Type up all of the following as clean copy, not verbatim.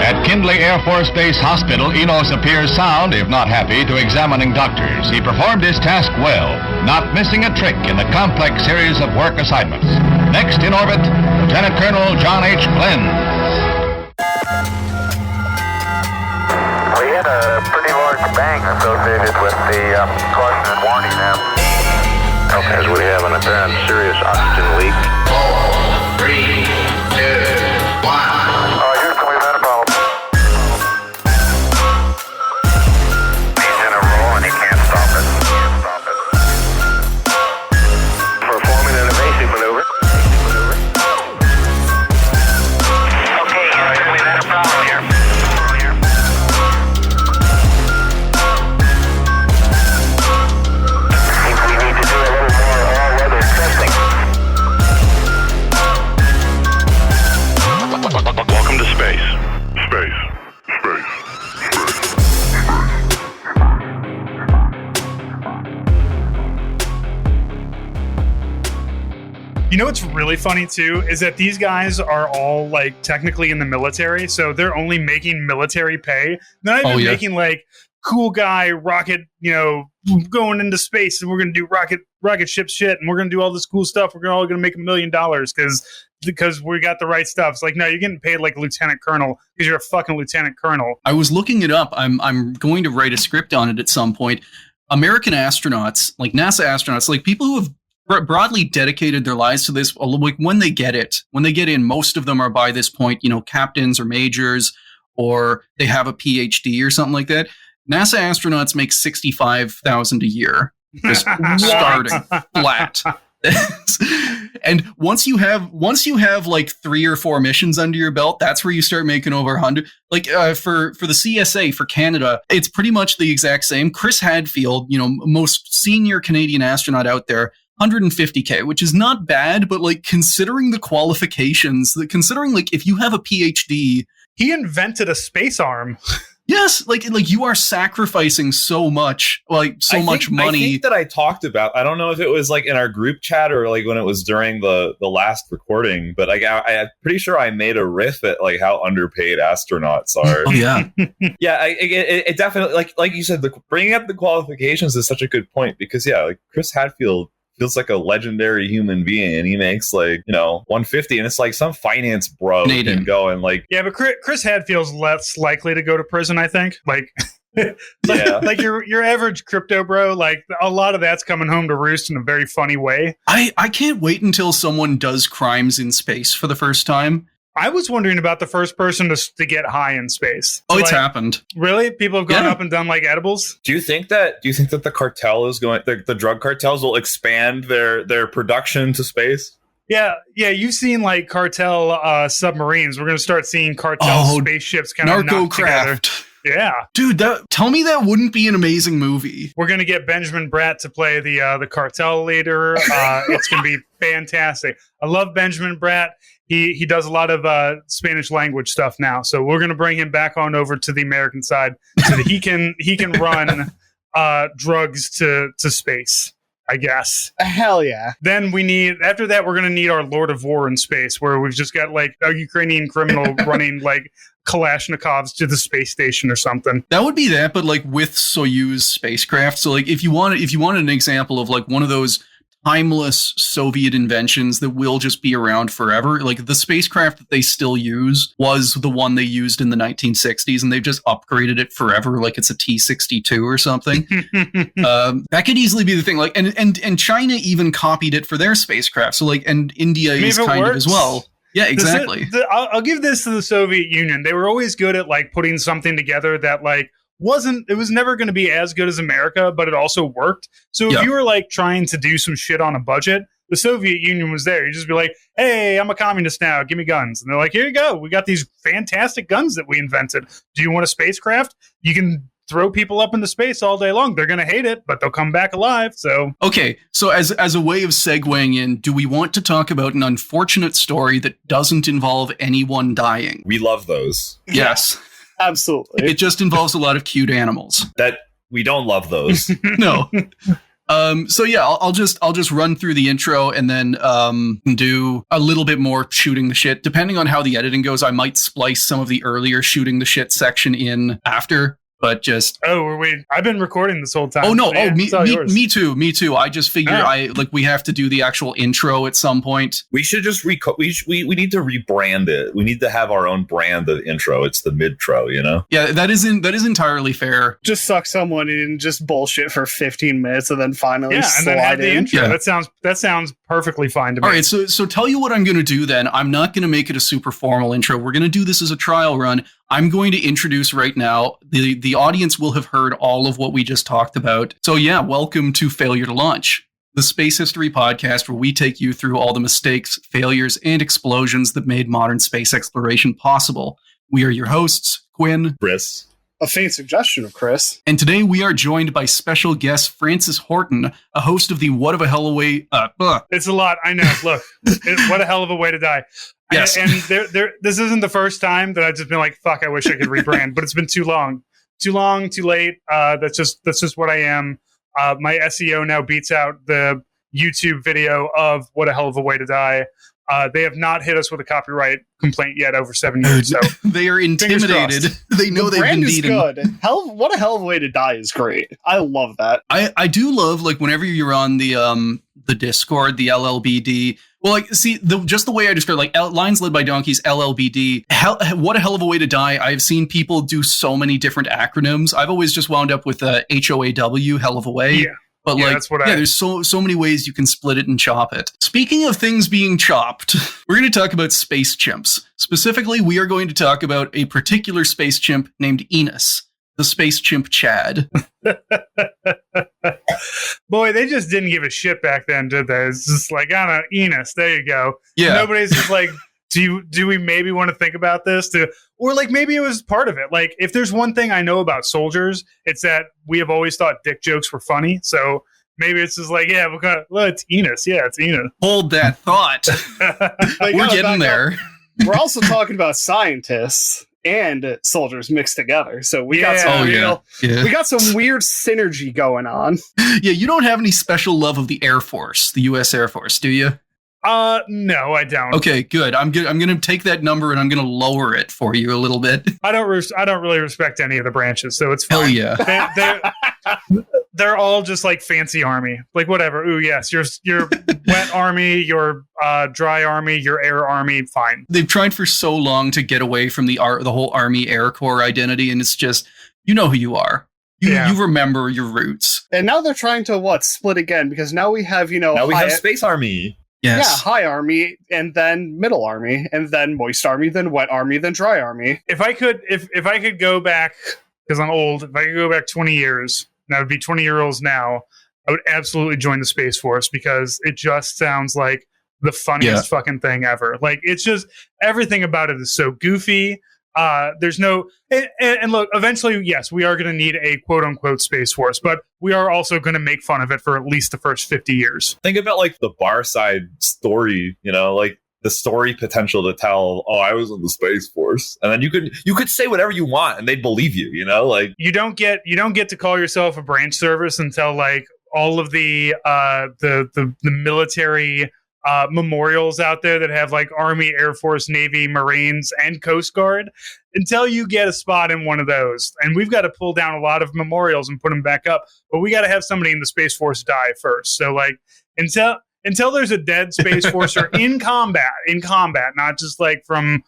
At Kindley Air Force Base Hospital, Enos appears sound, if not happy, to examining doctors. He performed his task well, not missing a trick in the complex series of work assignments. Next in orbit, Lieutenant Colonel John H. Glenn. We had a pretty large bang associated with the caution and warning now. Okay, so we have an apparent serious oxygen leak. 4, 3, 2, 1. Houston, we've had a problem. He's in a roll and he can't stop it. Performing an evasive maneuver. Okay, Houston, we've had a problem here. We need to do a little more all-weather testing. Welcome to space. You know what's really funny too is that these guys are all like technically in the military, so they're only making military pay. They're not even making like cool guy rocket, going into space and we're gonna do rocket ship shit and we're gonna do all this cool stuff. We're all gonna make $1 million because we got the right stuff. It's like, no, you're getting paid like a lieutenant colonel because you're a fucking lieutenant colonel. I was looking it up. I'm going to write a script on it at some point. American astronauts, like NASA astronauts, like people who have broadly dedicated their lives to this, like when they get in, most of them are by this point, captains or majors, or they have a PhD or something like that. NASA astronauts make $65,000 a year, just starting flat. And once you have like 3 or 4 missions under your belt, that's where you start making over 100. Like for the CSA for Canada, it's pretty much the exact same. Chris Hadfield, most senior Canadian astronaut out there, $150K, which is not bad, but like considering the qualifications, considering like if you have a PhD, he invented a space arm. Yes, like you are sacrificing so much, much money. I think that I talked about, I don't know if it was like in our group chat or like when it was during the last recording, but like I'm pretty sure I made a riff at like how underpaid astronauts are. Oh yeah, yeah. It definitely like you said, bringing up the qualifications is such a good point because like Chris Hadfield feels like a legendary human being and he makes like, $150 and it's like some finance bro can go and like. Yeah, but Chris Hadfield's less likely to go to prison, I think. Like, like your average crypto bro, like a lot of that's coming home to roost in a very funny way. I can't wait until someone does crimes in space for the first time. I was wondering about the first person to get high in space. So it's happened. Really? People have gone up and done like edibles? Do you think that the cartel is going, the drug cartels will expand their production to space? Yeah. You've seen like cartel submarines. We're going to start seeing cartel spaceships kind of knocked together. Yeah. Dude, tell me that wouldn't be an amazing movie. We're going to get Benjamin Bratt to play the cartel leader. It's going to be fantastic. I love Benjamin Bratt. He does a lot of Spanish language stuff now. So we're going to bring him back on over to the American side so that he can run drugs to space, I guess. Hell yeah. Then after that, we're going to need our Lord of War in space, where we've just got like a Ukrainian criminal running like Kalashnikovs to the space station or something. That would be that, but like with Soyuz spacecraft. So like if you wanted an example of like one of those timeless Soviet inventions that will just be around forever, like the spacecraft that they still use was the one they used in the 1960s, and they've just upgraded it forever, like it's a T-62 or something. That could easily be the thing. Like, and China even copied it for their spacecraft. So like, and India is kind of as well. Yeah, exactly. I'll give this to the Soviet Union. They were always good at like putting something together that like it was never going to be as good as America, but it also worked. So if you were like trying to do some shit on a budget, the Soviet Union was there. You just be like, hey, I'm a communist now. Give me guns. And they're like, here you go. We got these fantastic guns that we invented. Do you want a spacecraft? You can throw people up into space all day long. They're going to hate it, but they'll come back alive. So okay. So as a way of segueing in, do we want to talk about an unfortunate story that doesn't involve anyone dying? We love those. Yes. Absolutely. It just involves a lot of cute animals. That we don't love those. No. So yeah, I'll just run through the intro and then do a little bit more shooting the shit. Depending on how the editing goes, I might splice some of the earlier shooting the shit section in after. But just I've been recording this whole time. Oh no! Man, Me too. I just figured we have to do the actual intro at some point. We should just we need to rebrand it. We need to have our own brand of intro. It's the midtro, you know? Yeah, that is entirely fair. Just suck someone in and just bullshit for 15 minutes and then finally slide then have the in. intro. Yeah. That sounds perfectly fine to me. All right, so tell you what I'm going to do then. I'm not going to make it a super formal intro. We're going to do this as a trial run. I'm going to introduce right now. The audience will have heard all of what we just talked about. So yeah, welcome to Failure to Launch, the space history podcast where we take you through all the mistakes, failures, and explosions that made modern space exploration possible. We are your hosts, Quinn, Chris. A faint suggestion of Chris. And today we are joined by special guest Francis Horton, a host of the What of a Hell of a Way... It's a lot, I know. Look, what a hell of a way to die. Yes. And this isn't the first time that I've just been like, fuck, I wish I could rebrand, but it's been too long. Too long, too late. That's just what I am. My SEO now beats out the YouTube video of What a Hell of a Way to Die. They have not hit us with a copyright complaint yet over 7 years. So they are intimidated. They know they've been beaten. Brand is good. What a hell of a way to die is great. I love that. I do love, like, whenever you're on the Discord, the LLBD. Well, like, see, just the way I describe, like, Lines Led by Donkeys, LLBD. What a hell of a way to die. I've seen people do so many different acronyms. I've always just wound up with HOAW, hell of a way. Yeah. But there's so many ways you can split it and chop it. Speaking of things being chopped, we're going to talk about space chimps. Specifically, we are going to talk about a particular space chimp named Enos, the space chimp Chad. Boy, they just didn't give a shit back then, did they? It's just like, I don't know, Enos, there you go. Yeah. Nobody's just like, do we maybe want to think about this? Or like maybe it was part of it. Like, if there's one thing I know about soldiers, it's that we have always thought dick jokes were funny. So maybe it's just like, yeah, it's Enos. Yeah, it's Enos. Hold that thought. We're getting there. We're also talking about scientists and soldiers mixed together. So we got some weird synergy going on. Yeah, you don't have any special love of the Air Force, the U.S. Air Force, do you? No, I don't. Okay, good. I'm going to take that number and I'm going to lower it for you a little bit. I don't really respect any of the branches, so it's fine. Hell yeah. They're all just like fancy army. Like, whatever. Ooh, yes, your wet army, your dry army, your air army, fine. They've tried for so long to get away from the whole Army Air Corps identity, and it's just, you know who you are. You remember your roots. And now they're trying to split again, because now we have, now we have Space Army. Yes. Yeah, high army, and then middle army, and then moist army, then wet army, then dry army. If I could go back, because I'm old, if I could go back 20 years, and I would be 20-year-olds now, I would absolutely join the Space Force, because it just sounds like the funniest fucking thing ever. Like, it's just, everything about it is so goofy. There's no, and look, eventually, yes, we are going to need a quote unquote Space Force, but we are also going to make fun of it for at least the first 50 years. Think about like the bar side story, like the story potential to tell, oh, I was in the Space Force. And then you could say whatever you want and they'd believe you, like you don't get to call yourself a branch service until like all of the military memorials out there that have like Army, Air Force, Navy, Marines, and Coast Guard, until you get a spot in one of those. And we've got to pull down a lot of memorials and put them back up, but we got to have somebody in the Space Force die first. So like until there's a dead Space Forcer in combat, not just like from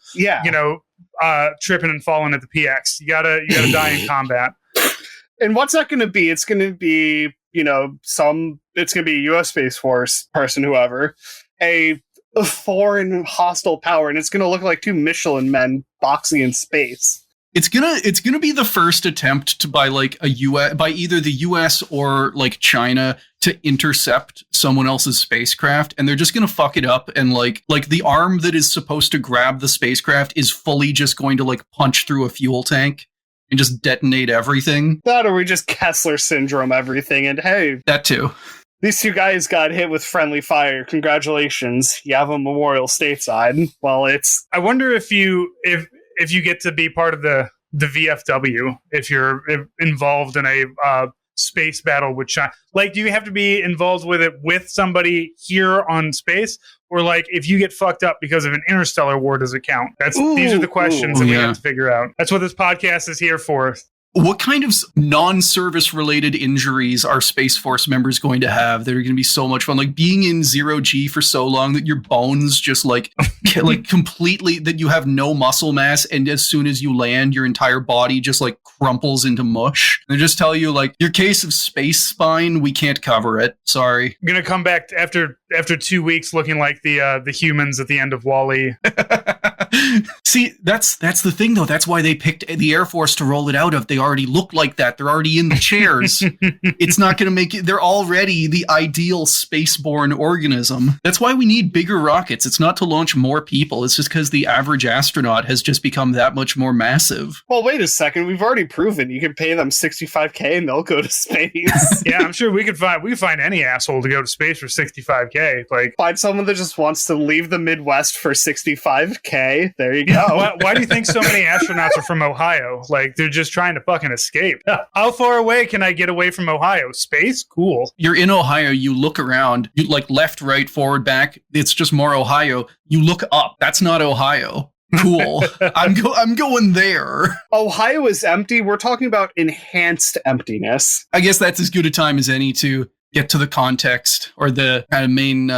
tripping and falling at the PX. You gotta die in combat. And what's that going to be? It's going to be it's going to be a U.S. Space Force person, whoever, a foreign hostile power, and it's going to look like two Michelin men boxing in space. It's gonna be the first attempt by either the US or like China to intercept someone else's spacecraft, and they're just gonna fuck it up, and like the arm that is supposed to grab the spacecraft is fully just going to like punch through a fuel tank and just detonate everything. That, or we just Kessler syndrome everything, and hey, that too. These two guys got hit with friendly fire. Congratulations, you have a memorial stateside. Well, I wonder if you get to be part of the VFW, if you're involved in a space battle with China? Like, do you have to be involved with it with somebody here on space? Or like, if you get fucked up because of an interstellar war, does it count? These are the questions that we have to figure out. That's what this podcast is here for. What kind of non-service related injuries are Space Force members going to have that are going to be so much fun? Like being in 0G for so long that your bones just like completely, that you have no muscle mass, and as soon as you land, your entire body just like crumples into mush. They just tell you like, your case of space spine, we can't cover it. Sorry. I'm gonna come back after 2 weeks looking like the humans at the end of WALL-E. See, that's the thing though. That's why they picked the Air Force to roll it out of. They already look like that. They're already in the chairs. It's not going to make it. They're already the ideal spaceborne organism. That's why we need bigger rockets. It's not to launch more people. It's just because the average astronaut has just become that much more massive. Well, wait a second. We've already proven you can pay them $65K and they'll go to space. Yeah, I'm sure we could find any asshole to go to space for $65K. Like, find someone that just wants to leave the Midwest for $65K. There you go. Why do you think so many astronauts are from Ohio? Like, they're just trying to fucking escape. How far away can I get away from Ohio? Space? Cool. You're in Ohio, you look around, you like left, right, forward, back. It's just more Ohio. You look up. That's not Ohio. Cool. I'm going there. Ohio is empty. We're talking about enhanced emptiness. I guess that's as good a time as any to get to the context or the kind of main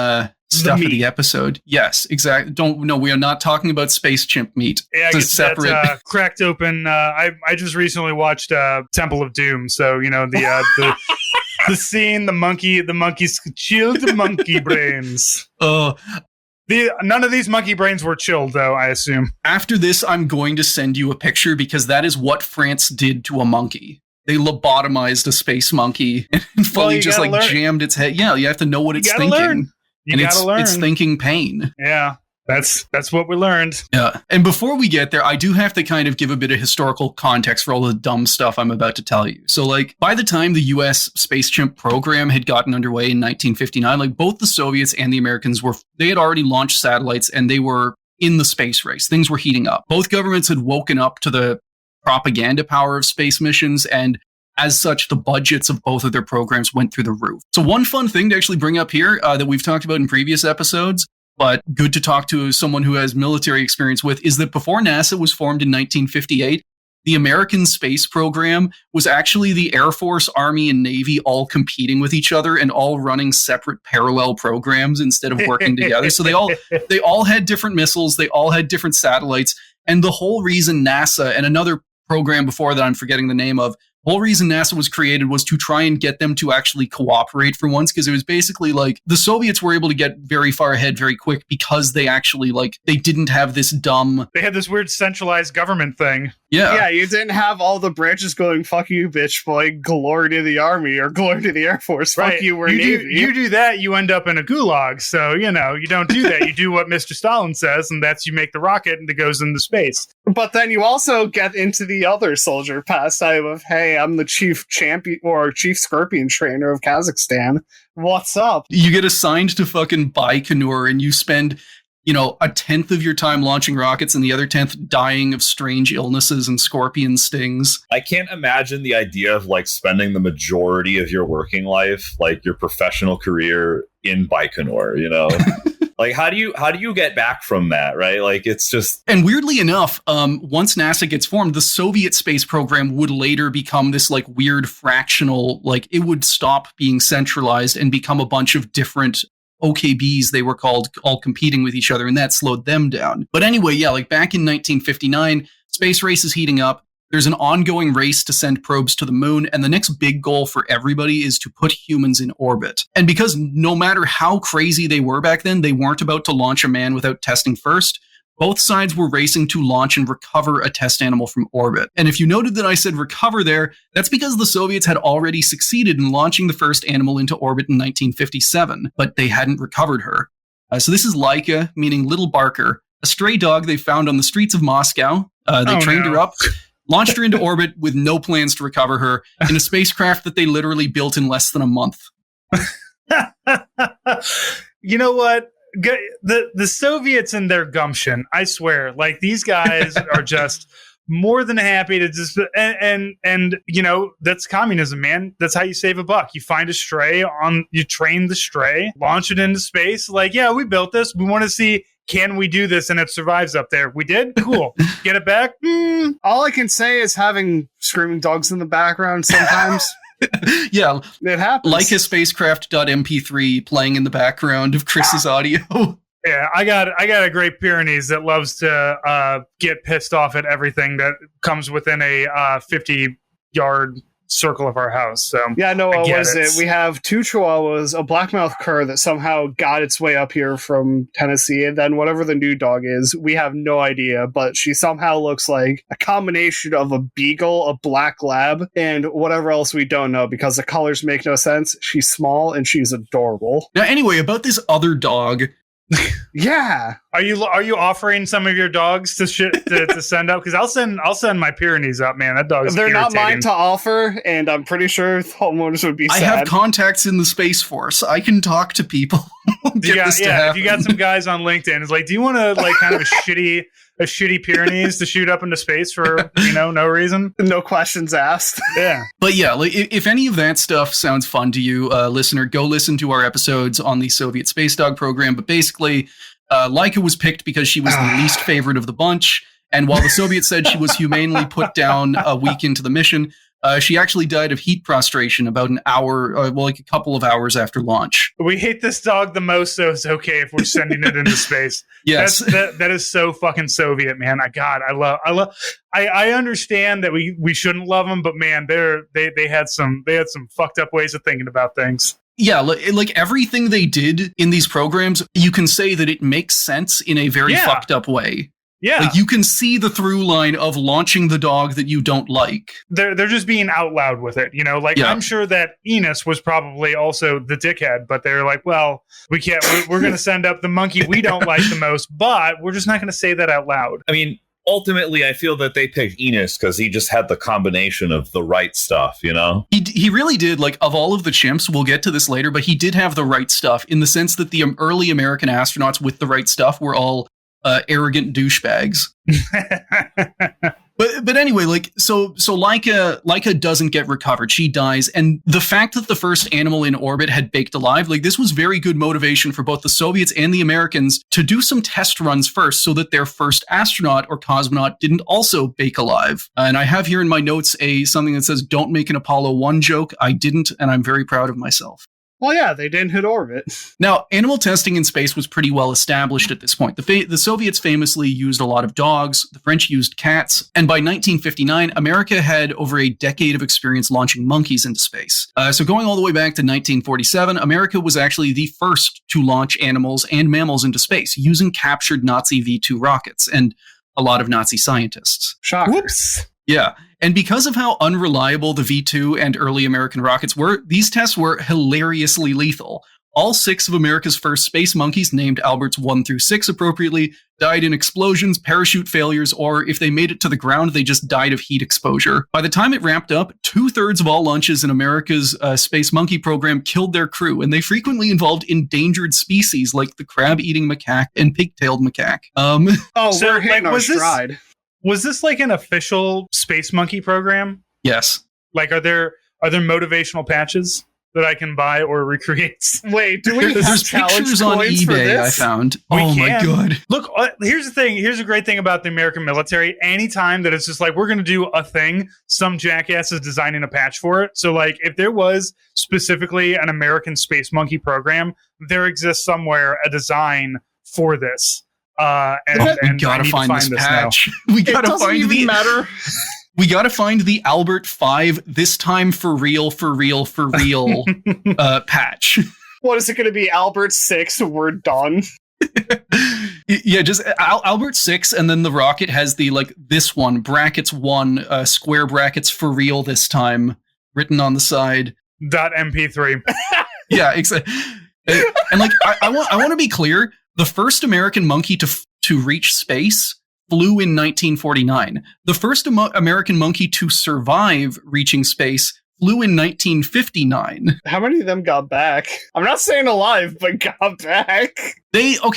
stuff of the episode. Yes, exactly. We are not talking about space chimp meat. Yeah, it's separate. That, cracked open. I just recently watched Temple of Doom, so you know the scene, the monkeys chilled the monkey brains. None of these monkey brains were chilled, though, I assume. After this, I'm going to send you a picture because that is what France did to a monkey. They lobotomized a space monkey and fully just like jammed its head. Yeah, you have to know what it's thinking. Learn. You gotta learn. It's thinking pain. Yeah, that's what we learned. Yeah. And before we get there, I do have to kind of give a bit of historical context for all the dumb stuff I'm about to tell you. So like by the time the US Space Chimp program had gotten underway in 1959, like both the Soviets and the Americans they had already launched satellites and they were in the space race. Things were heating up. Both governments had woken up to the propaganda power of space missions, and as such, the budgets of both of their programs went through the roof. So one fun thing to actually bring up here that we've talked about in previous episodes, but good to talk to someone who has military experience with, is that before NASA was formed in 1958, the American space program was actually the Air Force, Army, and Navy all competing with each other and all running separate parallel programs instead of working together. So they all had different missiles, they all had different satellites, and the whole reason NASA and another program before that I'm forgetting the name of, the whole reason NASA was created was to try and get them to actually cooperate for once, because it was basically like the Soviets were able to get very far ahead very quick because they actually they didn't have this dumb... They had this weird centralized government thing. Yeah. Yeah, you didn't have all the branches going, fuck you, bitch boy, glory to the Army or glory to the Air Force, fuck you, we're Navy. You do that, you end up in a gulag. So, you don't do that. You do what Mr. Stalin says, and that's you make the rocket and it goes into space. But then you also get into the other soldier pastime of, hey, I'm the chief champion or chief scorpion trainer of Kazakhstan. What's up? You get assigned to fucking Baikonur and you spend... a 10th of your time launching rockets and the other 10th dying of strange illnesses and scorpion stings. I can't imagine the idea of spending the majority of your working life, your professional career in Baikonur, how do you get back from that, right? It's just... And weirdly enough, once NASA gets formed, the Soviet space program would later become this weird fractional, it would stop being centralized and become a bunch of different OKBs, they were called, all competing with each other, and that slowed them down. But anyway, back in 1959, space race is heating up. There's an ongoing race to send probes to the moon, and the next big goal for everybody is to put humans in orbit. And because no matter how crazy they were back then, they weren't about to launch a man without testing first, both sides were racing to launch and recover a test animal from orbit. And if you noted that I said recover there, that's because the Soviets had already succeeded in launching the first animal into orbit in 1957, but they hadn't recovered her. So this is Laika, meaning Little Barker, a stray dog they found on the streets of Moscow. They trained her up, launched her into orbit with no plans to recover her in a spacecraft that they literally built in less than a month. You know what? The Soviets and their gumption, I swear, these guys are just more than happy to just and you know, that's communism, man. That's how you save a buck. You find a stray you train the stray, launch it into space. Like, yeah, we built this. We want to see, can we do this? And it survives up there. We did? Cool. Get it back? All I can say is having screaming dogs in the background sometimes. Yeah, it happens. Like a spacecraft.mp3 playing in the background of Chris's audio. Yeah, I got a Great Pyrenees that loves to get pissed off at everything that comes within a 50-yard circle of our house. So yeah, no, what was it? We have 2 Chihuahuas, a blackmouth cur that somehow got its way up here from Tennessee, and then whatever the new dog is, we have no idea, but she somehow looks like a combination of a beagle, a black lab, and whatever else we don't know, because the colors make no sense. She's small and she's adorable. Now, anyway, about this other dog. Yeah. Are you offering some of your dogs to send up? Because I'll send my Pyrenees up, man. That dog is They're irritating. not mine to offer, and I'm pretty sure homeowners would be sad. I have contacts in the Space Force. I can talk to people. If you got some guys on LinkedIn, it's like, do you want to like kind of a shitty Pyrenees to shoot up into space for, you know, no reason? No questions asked. Yeah. But yeah, like, if any of that stuff sounds fun to you, listener, go listen to our episodes on the Soviet Space Dog program. But basically, Laika was picked because she was the least favorite of the bunch. And while the Soviets said she was humanely put down a week into the mission, she actually died of heat prostration about an hour, like a couple of hours after launch. We hate this dog the most, so it's okay if we're sending it into space. Yes. That is so fucking Soviet, man. I understand that we shouldn't love them, but man, they had some fucked up ways of thinking about things. Yeah, like everything they did in these programs, you can say that it makes sense in a very fucked up way. Yeah. Like you can see the through line of launching the dog that you don't like. They're just being out loud with it, you know? Like, I'm sure that Enos was probably also the dickhead, but they're like, well, we can't, we're going to send up the monkey we don't like the most, but we're just not going to say that out loud. I mean, ultimately, I feel that they picked Enos because he just had the combination of the right stuff, you know? He really did, like, of all of the chimps, we'll get to this later, but he did have the right stuff in the sense that the early American astronauts with the right stuff were all arrogant douchebags. But anyway, like so Laika doesn't get recovered. She dies, and the fact that the first animal in orbit had baked alive, like this was very good motivation for both the Soviets and the Americans to do some test runs first, so that their first astronaut or cosmonaut didn't also bake alive. And I have here in my notes something that says, "Don't make an Apollo 1 joke." I didn't, and I'm very proud of myself. Well, yeah, they didn't hit orbit. Now, animal testing in space was pretty well established at this point. The Soviets famously used a lot of dogs, the French used cats, and by 1959, America had over a decade of experience launching monkeys into space. So going all the way back to 1947, America was actually the first to launch animals and mammals into space using captured Nazi V-2 rockets and a lot of Nazi scientists. Shocker. Whoops. Yeah. And because of how unreliable the V-2 and early American rockets were, these tests were hilariously lethal. All 6 of America's first space monkeys, named Alberts 1 through 6 appropriately, died in explosions, parachute failures, or if they made it to the ground, they just died of heat exposure. By the time it ramped up, 2/3 of all launches in America's space monkey program killed their crew, and they frequently involved endangered species like the crab-eating macaque and pig-tailed macaque. So we're hitting our stride. Was this like an official space monkey program? Yes. Like, are there motivational patches that I can buy or recreate? Wait, do we have There's challenge pictures on coins for eBay this? I found. We Oh my can. god. Look, here's the thing. Here's a great thing about the American military. Anytime that it's just like, we're going to do a thing, some jackass is designing a patch for it. So like, if there was specifically an American space monkey program, there exists somewhere a design for this. And we gotta find this patch. We gotta find the matter. We gotta find the Albert 5 this time for real patch. What is it going to be? Albert 6. We're done. Yeah, just Albert 6, and then the rocket has the like this one brackets 1 square brackets for real this time written on the side. .mp3. Yeah, exactly. And like I want to be clear. The first American monkey to reach space flew in 1949. The first American monkey to survive reaching space flew in 1959. How many of them got back? I'm not saying alive, but got back.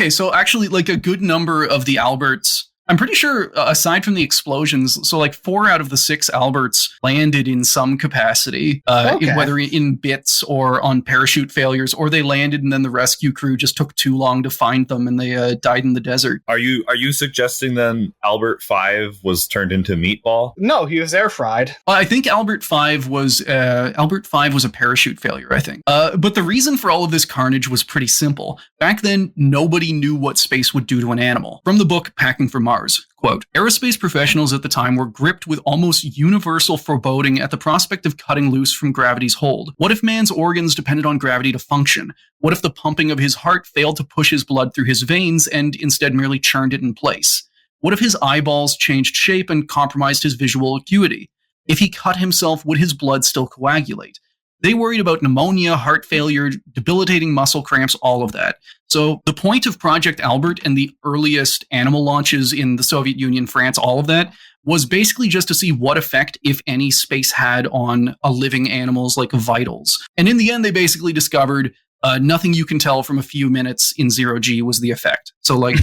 So actually, like a good number of the Alberts I'm pretty sure, aside from the explosions, so like 4 out of the 6 Alberts landed in some capacity, whether in bits or on parachute failures, or they landed and then the rescue crew just took too long to find them and they died in the desert. Are you suggesting then Albert 5 was turned into Meatball? No, he was air fried. I think Albert 5 was a parachute failure, I think. But the reason for all of this carnage was pretty simple. Back then, nobody knew what space would do to an animal. From the book Packing for Mars, quote, aerospace professionals at the time were gripped with almost universal foreboding at the prospect of cutting loose from gravity's hold. What if man's organs depended on gravity to function? What if the pumping of his heart failed to push his blood through his veins and instead merely churned it in place? What if his eyeballs changed shape and compromised his visual acuity? If he cut himself, would his blood still coagulate? They worried about pneumonia, heart failure, debilitating muscle cramps, all of that. So the point of Project Albert and the earliest animal launches in the Soviet Union, France, all of that, was basically just to see what effect, if any, space had on a living animal's like vitals. And in the end, they basically discovered nothing you can tell from a few minutes in 0G was the effect. So like,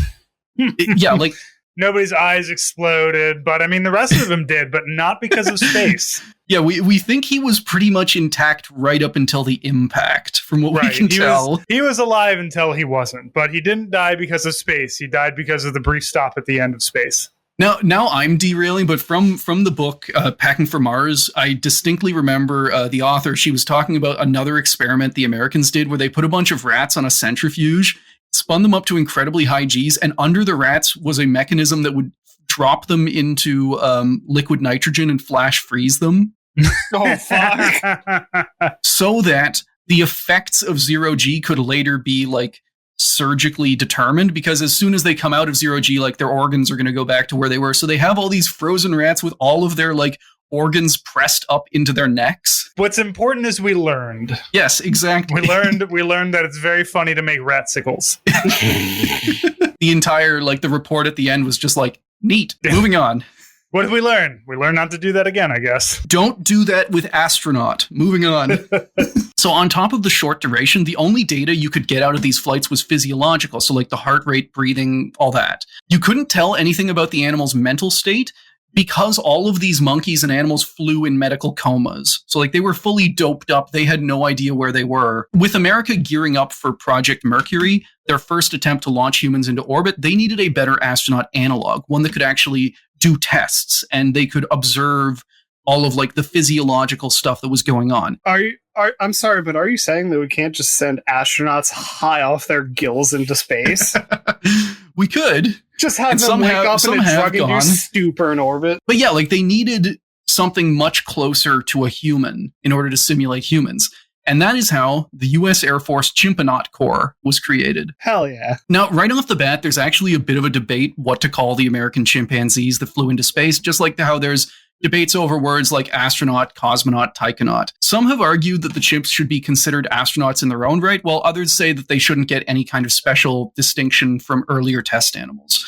yeah, like... Nobody's eyes exploded, but I mean, the rest of them did, but not because of space. Yeah, we think he was pretty much intact right up until the impact, from what we can tell. He was alive until he wasn't, but he didn't die because of space. He died because of the brief stop at the end of space. Now I'm derailing, but from the book Packing for Mars, I distinctly remember the author, she was talking about another experiment the Americans did where they put a bunch of rats on a centrifuge, spun them up to incredibly high Gs, and under the rats was a mechanism that would drop them into liquid nitrogen and flash freeze them. Oh, fuck. So that the effects of 0G could later be like surgically determined, because as soon as they come out of 0G, like their organs are going to go back to where they were. So they have all these frozen rats with all of their like organs pressed up into their necks. What's important is we learned. Yes, exactly. We learned that it's very funny to make ratsicles. The entire, like, the report at the end was just like, neat, moving on. What did we learn? We learned not to do that again, I guess. Don't do that with astronaut. Moving on. So on top of the short duration, the only data you could get out of these flights was physiological. So like the heart rate, breathing, all that. You couldn't tell anything about the animal's mental state, because all of these monkeys and animals flew in medical comas. So like they were fully doped up. They had no idea where they were. With America gearing up for Project Mercury, their first attempt to launch humans into orbit, they needed a better astronaut analog, one that could actually do tests and they could observe all of like the physiological stuff that was going on. I'm sorry, but are you saying that we can't just send astronauts high off their gills into space? We could. Just have them wake up in a drug-induced stupor in orbit. But yeah, like they needed something much closer to a human in order to simulate humans. And that is how the U.S. Air Force Chimponaut Corps was created. Hell yeah. Now, right off the bat, there's actually a bit of a debate what to call the American chimpanzees that flew into space, just like how there's debates over words like astronaut, cosmonaut, taikonaut. Some have argued that the chimps should be considered astronauts in their own right, while others say that they shouldn't get any kind of special distinction from earlier test animals.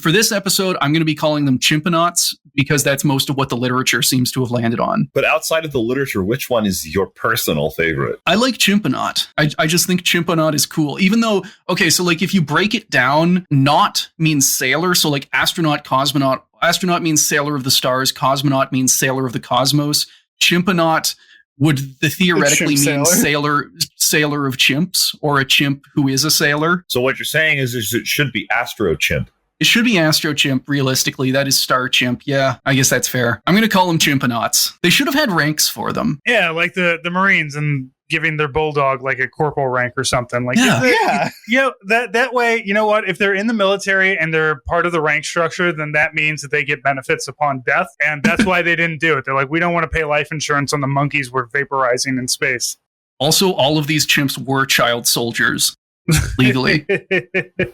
For this episode, I'm going to be calling them chimponauts because that's most of what the literature seems to have landed on. But outside of the literature, which one is your personal favorite? I like chimponaut. I just think chimponaut is cool. Even though, okay, so like if you break it down, naut means sailor. So like astronaut, cosmonaut. Astronaut means sailor of the stars. Cosmonaut means sailor of the cosmos. Chimponaut would theoretically mean sailor of chimps, or a chimp who is a sailor. So what you're saying is it should be astro chimp. It should be Astro Chimp, realistically. That is Star Chimp. Yeah, I guess that's fair. I'm going to call them chimponauts. They should have had ranks for them. Yeah, like the Marines and giving their bulldog like a corporal rank or something. Like, that way, you know what? If they're in the military and they're part of the rank structure, then that means that they get benefits upon death. And that's why they didn't do it. They're like, we don't want to pay life insurance on the monkeys we're vaporizing in space. Also, all of these chimps were child soldiers. Legally.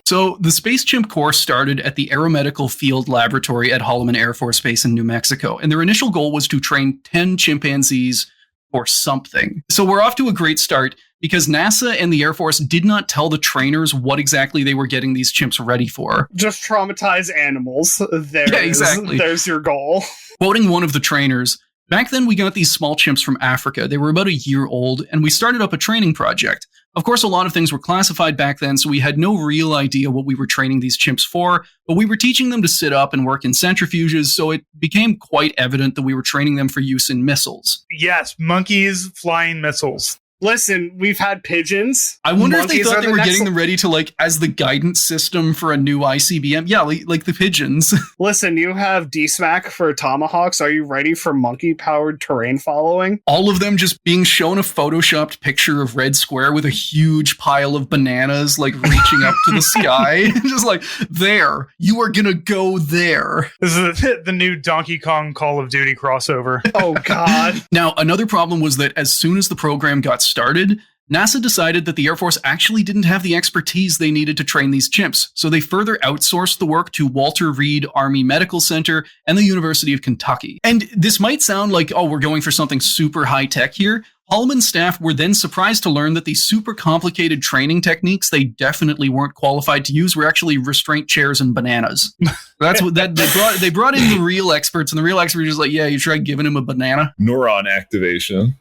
So the Space Chimp Corps started at the Aeromedical Field Laboratory at Holloman Air Force Base in New Mexico, and their initial goal was to train 10 chimpanzees for something. So we're off to a great start because NASA and the Air Force did not tell the trainers what exactly they were getting these chimps ready for. Just traumatize animals. Exactly. There's your goal. Quoting one of the trainers, "Back then we got these small chimps from Africa. They were about a year old, and we started up a training project. Of course, a lot of things were classified back then, so we had no real idea what we were training these chimps for, but we were teaching them to sit up and work in centrifuges, so it became quite evident that we were training them for use in missiles. Yes, monkeys flying missiles. Listen, we've had pigeons. I wonder if they Monkeys thought are they the were next getting them ready to, like, as the guidance system for a new ICBM. Yeah, like the pigeons. Listen, you have DSMAC for Tomahawks. Are you ready for monkey-powered terrain following? All of them just being shown a photoshopped picture of Red Square with a huge pile of bananas, like, reaching up to the sky. Just like, there, you are gonna go there. This is the new Donkey Kong Call of Duty crossover. Oh, God. Now, another problem was that as soon as the program got started, NASA decided that the Air Force actually didn't have the expertise they needed to train these chimps, so they further outsourced the work to Walter Reed Army Medical Center and the University of Kentucky. And this might sound like, oh, we're going for something super high-tech here. Holloman's staff were then surprised to learn that these super complicated training techniques they definitely weren't qualified to use were actually restraint chairs and bananas. That's what they brought in the real experts, and the real experts were just like, yeah, you tried giving him a banana. Neuron activation.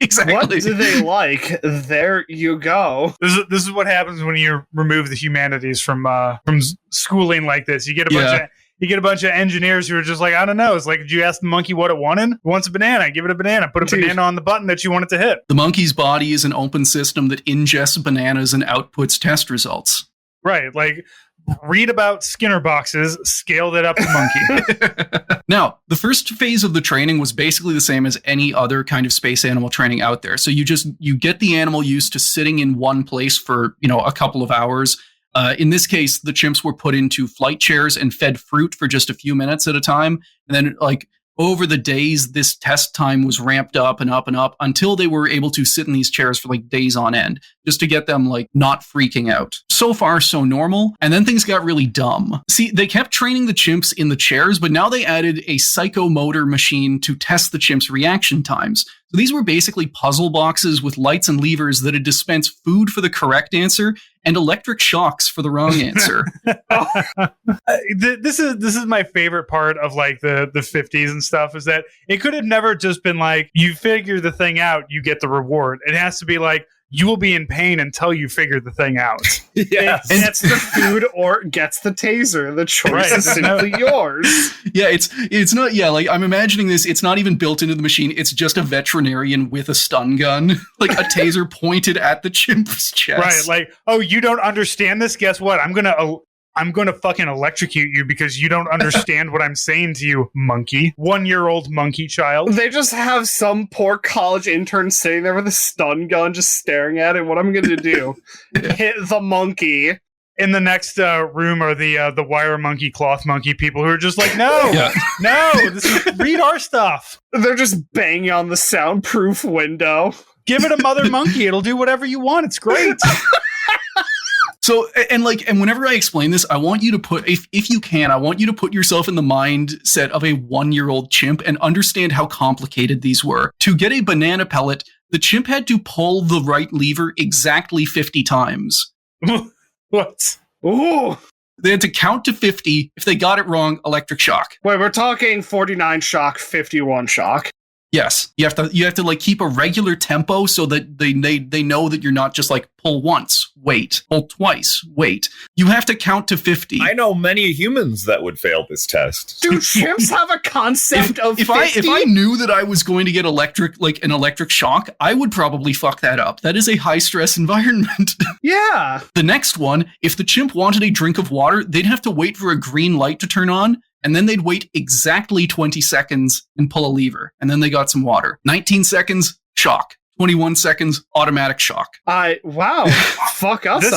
Exactly. What do they like? There you go. This is what happens when you remove the humanities from schooling like this. You get a bunch of engineers who are just like, I don't know. It's like, did you ask the monkey what it wanted? It wants a banana. Give it a banana. Put a banana on the button that you want it to hit. The monkey's body is an open system that ingests bananas and outputs test results. Right. Like, read about Skinner boxes, scale that up to monkey. Now, the first phase of the training was basically the same as any other kind of space animal training out there. So you get the animal used to sitting in one place for, a couple of hours. In this case, the chimps were put into flight chairs and fed fruit for just a few minutes at a time. And then, over the days, this test time was ramped up and up and up until they were able to sit in these chairs for days on end, just to get them not freaking out. So far, so normal. And then things got really dumb. See, they kept training the chimps in the chairs, but now they added a psychomotor machine to test the chimps' reaction times. So these were basically puzzle boxes with lights and levers that had dispensed food for the correct answer and electric shocks for the wrong answer. This is my favorite part of the 50s and stuff, is that it could have never just been you figure the thing out, you get the reward. It has to be you will be in pain until you figure the thing out. Yes. It gets the food or gets the taser. The choice is simply yours. Yeah, it's not, I'm imagining this, it's not even built into the machine, it's just a veterinarian with a stun gun, a taser pointed at the chimp's chest. Right, oh, you don't understand this? Guess what? I'm gonna fucking electrocute you because you don't understand what I'm saying to you, monkey. 1-year-old monkey child. They just have some poor college intern sitting there with a stun gun just staring at it. What I'm gonna do? Hit the monkey. In the next room are the wire monkey, cloth monkey people who are just no, read our stuff. They're just banging on the soundproof window. Give it a mother monkey. It'll do whatever you want. It's great. So, and whenever I explain this, I want you to put, if you can, I want you to put yourself in the mindset of a 1-year-old chimp and understand how complicated these were. To get a banana pellet, the chimp had to pull the right lever exactly 50 times. What? Ooh. They had to count to 50. If they got it wrong, electric shock. Wait, we're talking 49 shock, 51 shock. Yes, you have to keep a regular tempo so that they know that you're not just pull once, wait, pull twice, wait. You have to count to 50. I know many humans that would fail this test. Do chimps have a concept of 50? If I knew that I was going to get an electric shock, I would probably fuck that up. That is a high stress environment. Yeah. The next one, if the chimp wanted a drink of water, they'd have to wait for a green light to turn on. And then they'd wait exactly 20 seconds and pull a lever. And then they got some water. 19 seconds, shock. 21 seconds, automatic shock. Wow. Fuck us.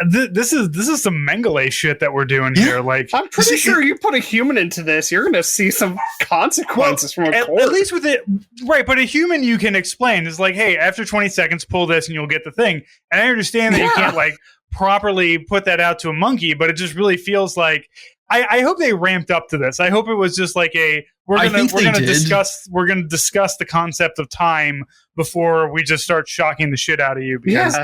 This is some Mengele shit that we're doing here. I'm pretty sure you put a human into this, you're going to see some consequences from a court. At least with it, right? But a human you can explain is hey, after 20 seconds, pull this and you'll get the thing. And I understand that you can't properly put that out to a monkey, but it just really feels I hope they ramped up to this. I hope it was just we're gonna discuss the concept of time before we just start shocking the shit out of you. Because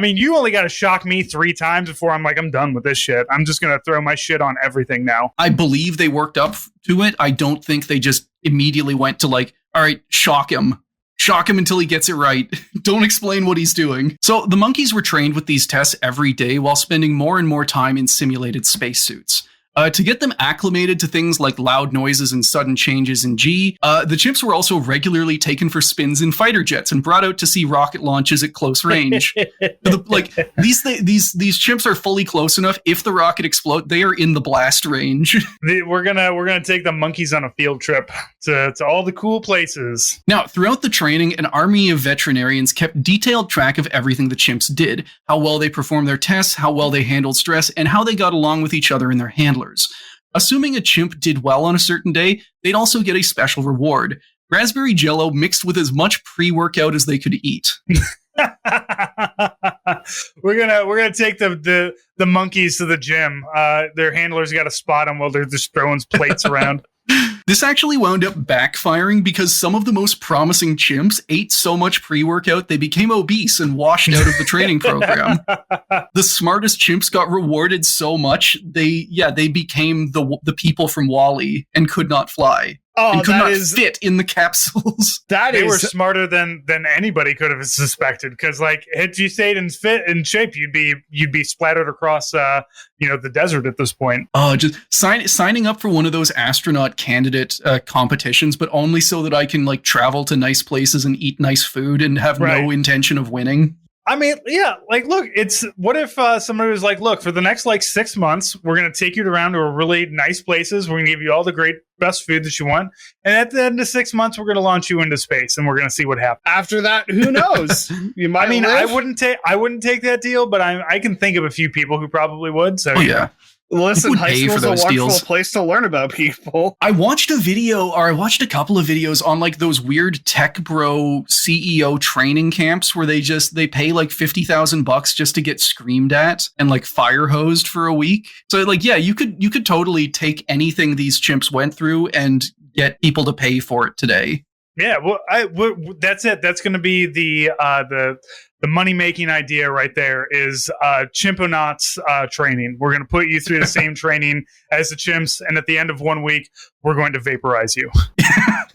you only got to shock me 3 times before I'm I'm done with this shit. I'm just gonna throw my shit on everything now. I believe they worked up to it. I don't think they just immediately went to all right, shock him. Shock him until he gets it right. Don't explain what he's doing. So the monkeys were trained with these tests every day while spending more and more time in simulated spacesuits. To get them acclimated to things like loud noises and sudden changes in G, the chimps were also regularly taken for spins in fighter jets and brought out to see rocket launches at close range. These chimps are fully close enough. If the rocket explodes, they are in the blast range. We're gonna take the monkeys on a field trip to all the cool places. Now, throughout the training, an army of veterinarians kept detailed track of everything the chimps did, how well they performed their tests, how well they handled stress, and how they got along with each other and their handlers. Assuming a chimp did well on a certain day, they'd also get a special reward: raspberry jello mixed with as much pre-workout as they could eat. We're gonna take the monkeys to the gym. Their handlers got to spot them while they're just throwing plates around. This actually wound up backfiring because some of the most promising chimps ate so much pre-workout they became obese and washed out of the training program. The smartest chimps got rewarded so much they became the people from WALL-E and could not fly. And could not fit in the capsules. They were smarter than anybody could have suspected. Because, like, had you stayed in shape, you'd be splattered across, the desert at this point. Oh, just signing up for one of those astronaut candidate competitions, but only so that I can like travel to nice places and eat nice food and have no intention of winning. I mean, yeah, like, look, what if somebody was like, look, for the next, 6 months, we're going to take you around to a really nice places. We're going to give you all the great, best food that you want. And at the end of 6 months, we're going to launch you into space and we're going to see what happens. After that, who knows? You might live. I wouldn't take that deal, but I can think of a few people who probably would. So, yeah. Listen, high school's a wonderful place to learn about people. I watched a couple of videos on like those weird tech bro CEO training camps where they pay like $50,000 just to get screamed at and like fire hosed for a week. So like, yeah, you could totally take anything these chimps went through and get people to pay for it today. Yeah, well, that's it. That's going to be the money-making idea right there is Chimponauts training. We're going to put you through the same training as the chimps, and at the end of 1 week, we're going to vaporize you.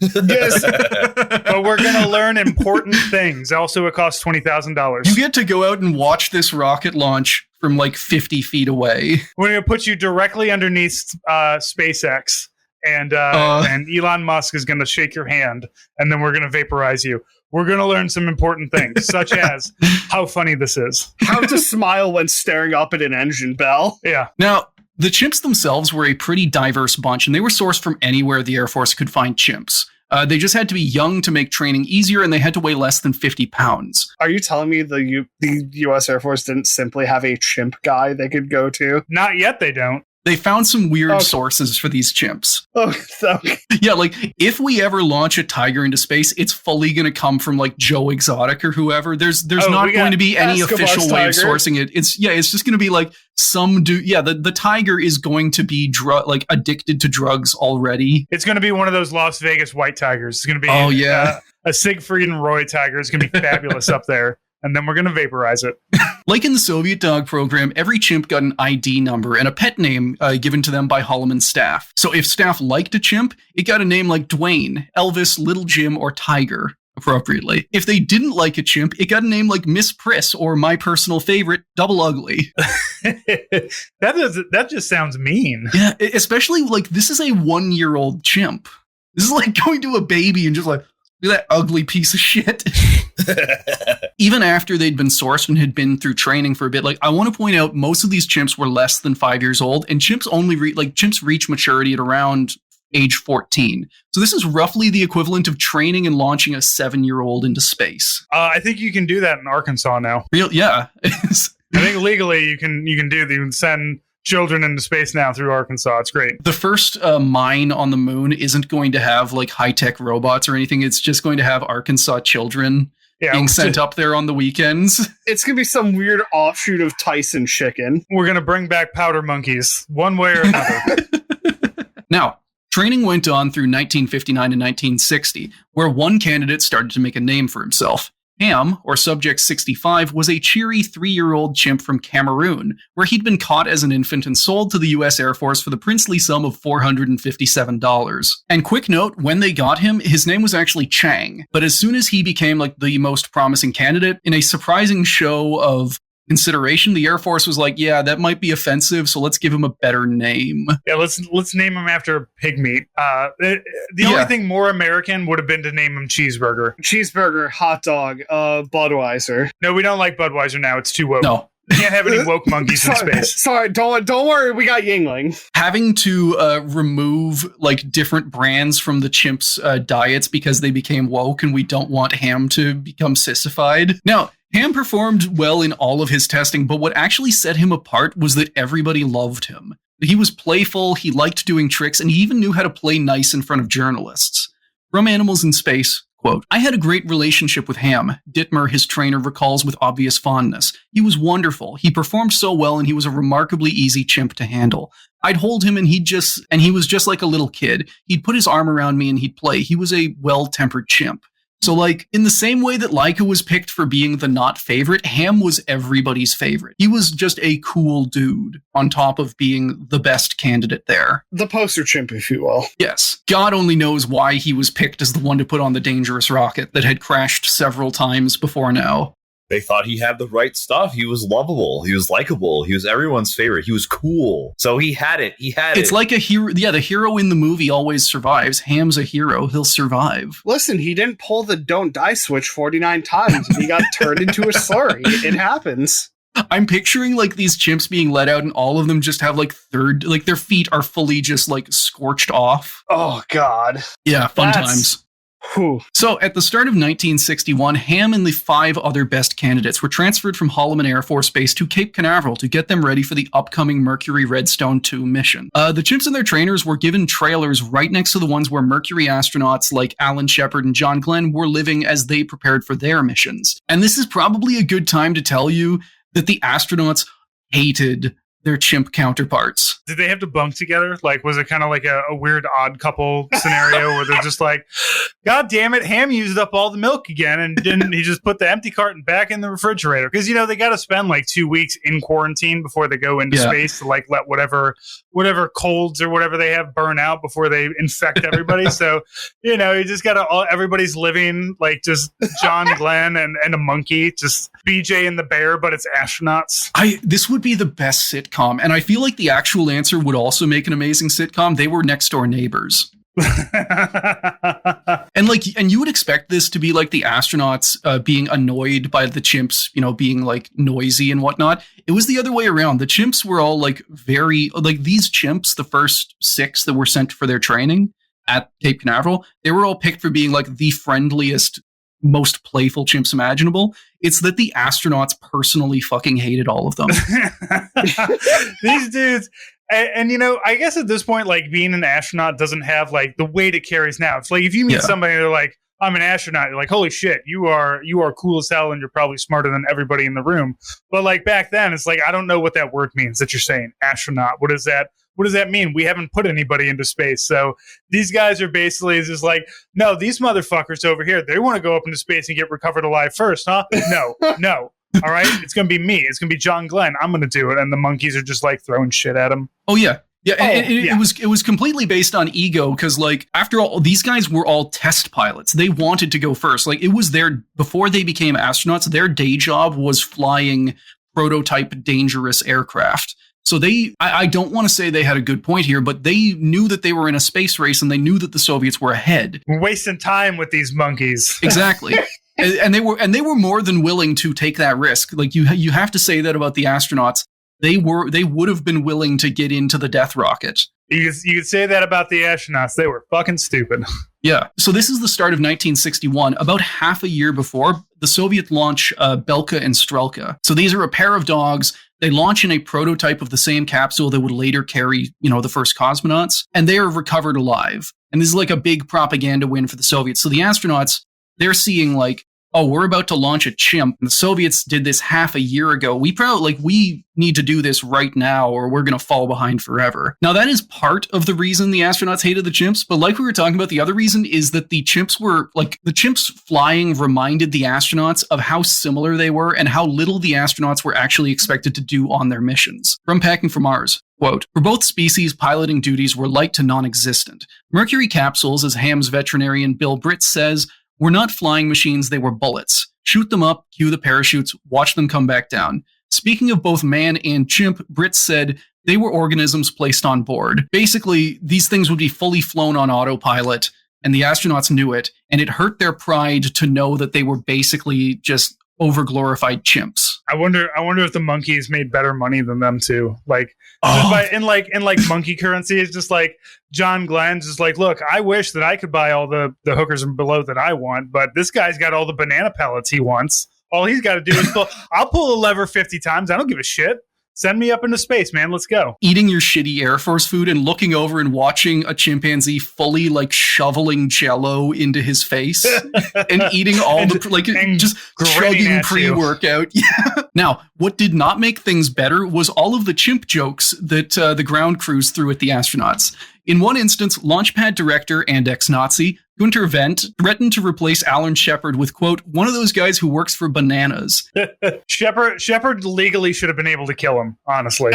Yes. But we're going to learn important things. Also, it costs $20,000. You get to go out and watch this rocket launch from like 50 feet away. We're going to put you directly underneath SpaceX. And Elon Musk is going to shake your hand, and then we're going to vaporize you. We're going to learn some important things, such as how funny this is. How to smile when staring up at an engine bell. Yeah. Now, the chimps themselves were a pretty diverse bunch, and they were sourced from anywhere the Air Force could find chimps. They just had to be young to make training easier, and they had to weigh less than 50 pounds. Are you telling me the U.S. Air Force didn't simply have a chimp guy they could go to? Not yet, they don't. They found some weird sources for these chimps. Yeah, like if we ever launch a tiger into space, it's fully going to come from like Joe Exotic or whoever. There's not going to be any official way of sourcing it. It's just going to be like some dude. Yeah, the tiger is going to be addicted to drugs already. It's going to be one of those Las Vegas white tigers. It's going to be a Siegfried and Roy tiger. It's going to be fabulous up there. And then we're going to vaporize it. Like in the Soviet dog program, every chimp got an ID number and a pet name given to them by Holloman's staff. So if staff liked a chimp, it got a name like Dwayne, Elvis, Little Jim, or Tiger, appropriately. If they didn't like a chimp, it got a name like Miss Priss or my personal favorite, Double Ugly. That just sounds mean. Yeah, especially like this is a 1-year-old chimp. This is like going to a baby and just like, look at that ugly piece of shit. Even after they'd been sourced and had been through training for a bit, like I want to point out, most of these chimps were less than 5 years old, and chimps chimps reach maturity at around age 14. So this is roughly the equivalent of training and launching a 7-year-old into space. I think you can do that in Arkansas now. Yeah. I think legally you can send children into space now through Arkansas. It's great. The first mine on the moon isn't going to have like high-tech robots or anything. It's just going to have Arkansas children being sent up there on the weekends. It's going to be some weird offshoot of Tyson chicken. We're going to bring back powder monkeys one way or another. Now, training went on through 1959 and 1960, where one candidate started to make a name for himself. Ham, or Subject 65, was a cheery 3-year-old chimp from Cameroon, where he'd been caught as an infant and sold to the US Air Force for the princely sum of $457. And quick note, when they got him, his name was actually Chang, but as soon as he became like the most promising candidate, in a surprising show of consideration, the Air Force was like, yeah, that might be offensive, so let's give him a better name. Yeah, let's name him after pig meat. The only thing more American would have been to name him Cheeseburger. Cheeseburger, hot dog, Budweiser. No, we don't like Budweiser now. It's too woke. No. You can't have any woke monkeys in space. Sorry, don't worry, we got Yingling. Having to remove like different brands from the chimps' diets because they became woke and we don't want Ham to become sissified. Now, Ham performed well in all of his testing, but what actually set him apart was that everybody loved him. He was playful, he liked doing tricks, and he even knew how to play nice in front of journalists. From Animals in Space, quote, "I had a great relationship with Ham," Dittmer, his trainer, recalls with obvious fondness. "He was wonderful. He performed so well, and he was a remarkably easy chimp to handle. I'd hold him and he was just like a little kid. He'd put his arm around me and he'd play. He was a well-tempered chimp." So, like, in the same way that Laika was picked for being the not favorite, Ham was everybody's favorite. He was just a cool dude on top of being the best candidate there. The poster chimp, if you will. Yes. God only knows why he was picked as the one to put on the dangerous rocket that had crashed several times before now. They thought he had the right stuff. He was lovable. He was likable. He was everyone's favorite. He was cool. So he had it. It's like a hero. Yeah, the hero in the movie always survives. Ham's a hero. He'll survive. Listen, he didn't pull the don't die switch 49 times and he got turned into a slurry. It happens. I'm picturing like these chimps being let out and all of them just have like their feet are fully just like scorched off. Oh, God. Yeah, fun times. Whew. So, at the start of 1961, Ham and the 5 other best candidates were transferred from Holloman Air Force Base to Cape Canaveral to get them ready for the upcoming Mercury Redstone 2 mission. The chimps and their trainers were given trailers right next to the ones where Mercury astronauts like Alan Shepard and John Glenn were living as they prepared for their missions. And this is probably a good time to tell you that the astronauts hated their chimp counterparts. Did they have to bunk together? Like, was it kind of like a weird odd couple scenario where they're just like, God damn it, Ham used up all the milk again, and didn't he just put the empty carton back in the refrigerator? Because, you know, they got to spend like 2 weeks in quarantine before they go into space to like let whatever colds or whatever they have burn out before they infect everybody. So, you know, you just got to, everybody's living like just John Glenn and a monkey, just BJ and the bear, but it's astronauts. This would be the best sitcom, and I feel like the actual answer would also make an amazing sitcom. They were next door neighbors. and you would expect this to be like the astronauts being annoyed by the chimps, you know, being like noisy and whatnot. It was the other way around. The chimps were all like very, like these chimps, the first 6 that were sent for their training at Cape Canaveral, they were all picked for being like the friendliest, most playful chimps imaginable. It's that the astronauts personally fucking hated all of them. These dudes. And, you know, I guess at this point, like, being an astronaut doesn't have, like, the weight it carries now. It's like, if you meet somebody and they're like, I'm an astronaut, you're like, holy shit, you are cool as hell and you're probably smarter than everybody in the room. But, like, back then, it's like, I don't know what that word means that you're saying, astronaut. What does that mean? We haven't put anybody into space. So these guys are basically just like, no, these motherfuckers over here, they want to go up into space and get recovered alive first, huh? No. All right, it's gonna be me. It's gonna be John Glenn. I'm gonna do it, and the monkeys are just like throwing shit at him. Oh yeah, It was completely based on ego because, like, after all, these guys were all test pilots. They wanted to go first. Like, it was before they became astronauts. Their day job was flying prototype dangerous aircraft. So I don't want to say they had a good point here, but they knew that they were in a space race and they knew that the Soviets were ahead. We're wasting time with these monkeys. Exactly. And they were more than willing to take that risk. Like you have to say that about the astronauts. They would have been willing to get into the death rocket. You could say that about the astronauts. They were fucking stupid. Yeah. So this is the start of 1961. About half a year before, the Soviet launch Belka and Strelka. So these are a pair of dogs. They launch in a prototype of the same capsule that would later carry, you know, the first cosmonauts, and they are recovered alive. And this is like a big propaganda win for the Soviets. So the astronauts, they're seeing like, oh, we're about to launch a chimp. And the Soviets did this half a year ago. We need to do this right now or we're going to fall behind forever. Now, that is part of the reason the astronauts hated the chimps. But like we were talking about, the other reason is that the chimps flying reminded the astronauts of how similar they were and how little the astronauts were actually expected to do on their missions. From Packing for Mars. Quote, for both species, piloting duties were light to non-existent. Mercury capsules, as Ham's veterinarian Bill Britt says, were not flying machines, they were bullets. Shoot them up, cue the parachutes, watch them come back down. Speaking of both man and chimp, Britt said they were organisms placed on board. Basically, these things would be fully flown on autopilot, and the astronauts knew it, and it hurt their pride to know that they were basically just overglorified chimps. I wonder if the monkeys made better money than them too. Like, in monkey currency, it's just like John Glenn's just like, look, I wish that I could buy all the hookers and below that I want, but this guy's got all the banana pellets he wants. All he's got to do is I'll pull a lever 50 times. I don't give a shit. Send me up into space, man. Let's go. Eating your shitty Air Force food and looking over and watching a chimpanzee fully like shoveling Jell-O into his face and eating all just chugging pre-workout. Yeah. Now, what did not make things better was all of the chimp jokes that the ground crews threw at the astronauts. In one instance, Launchpad director and ex-Nazi Gunter Wendt threatened to replace Alan Shepard with, quote, one of those guys who works for bananas. Shepard legally should have been able to kill him, honestly.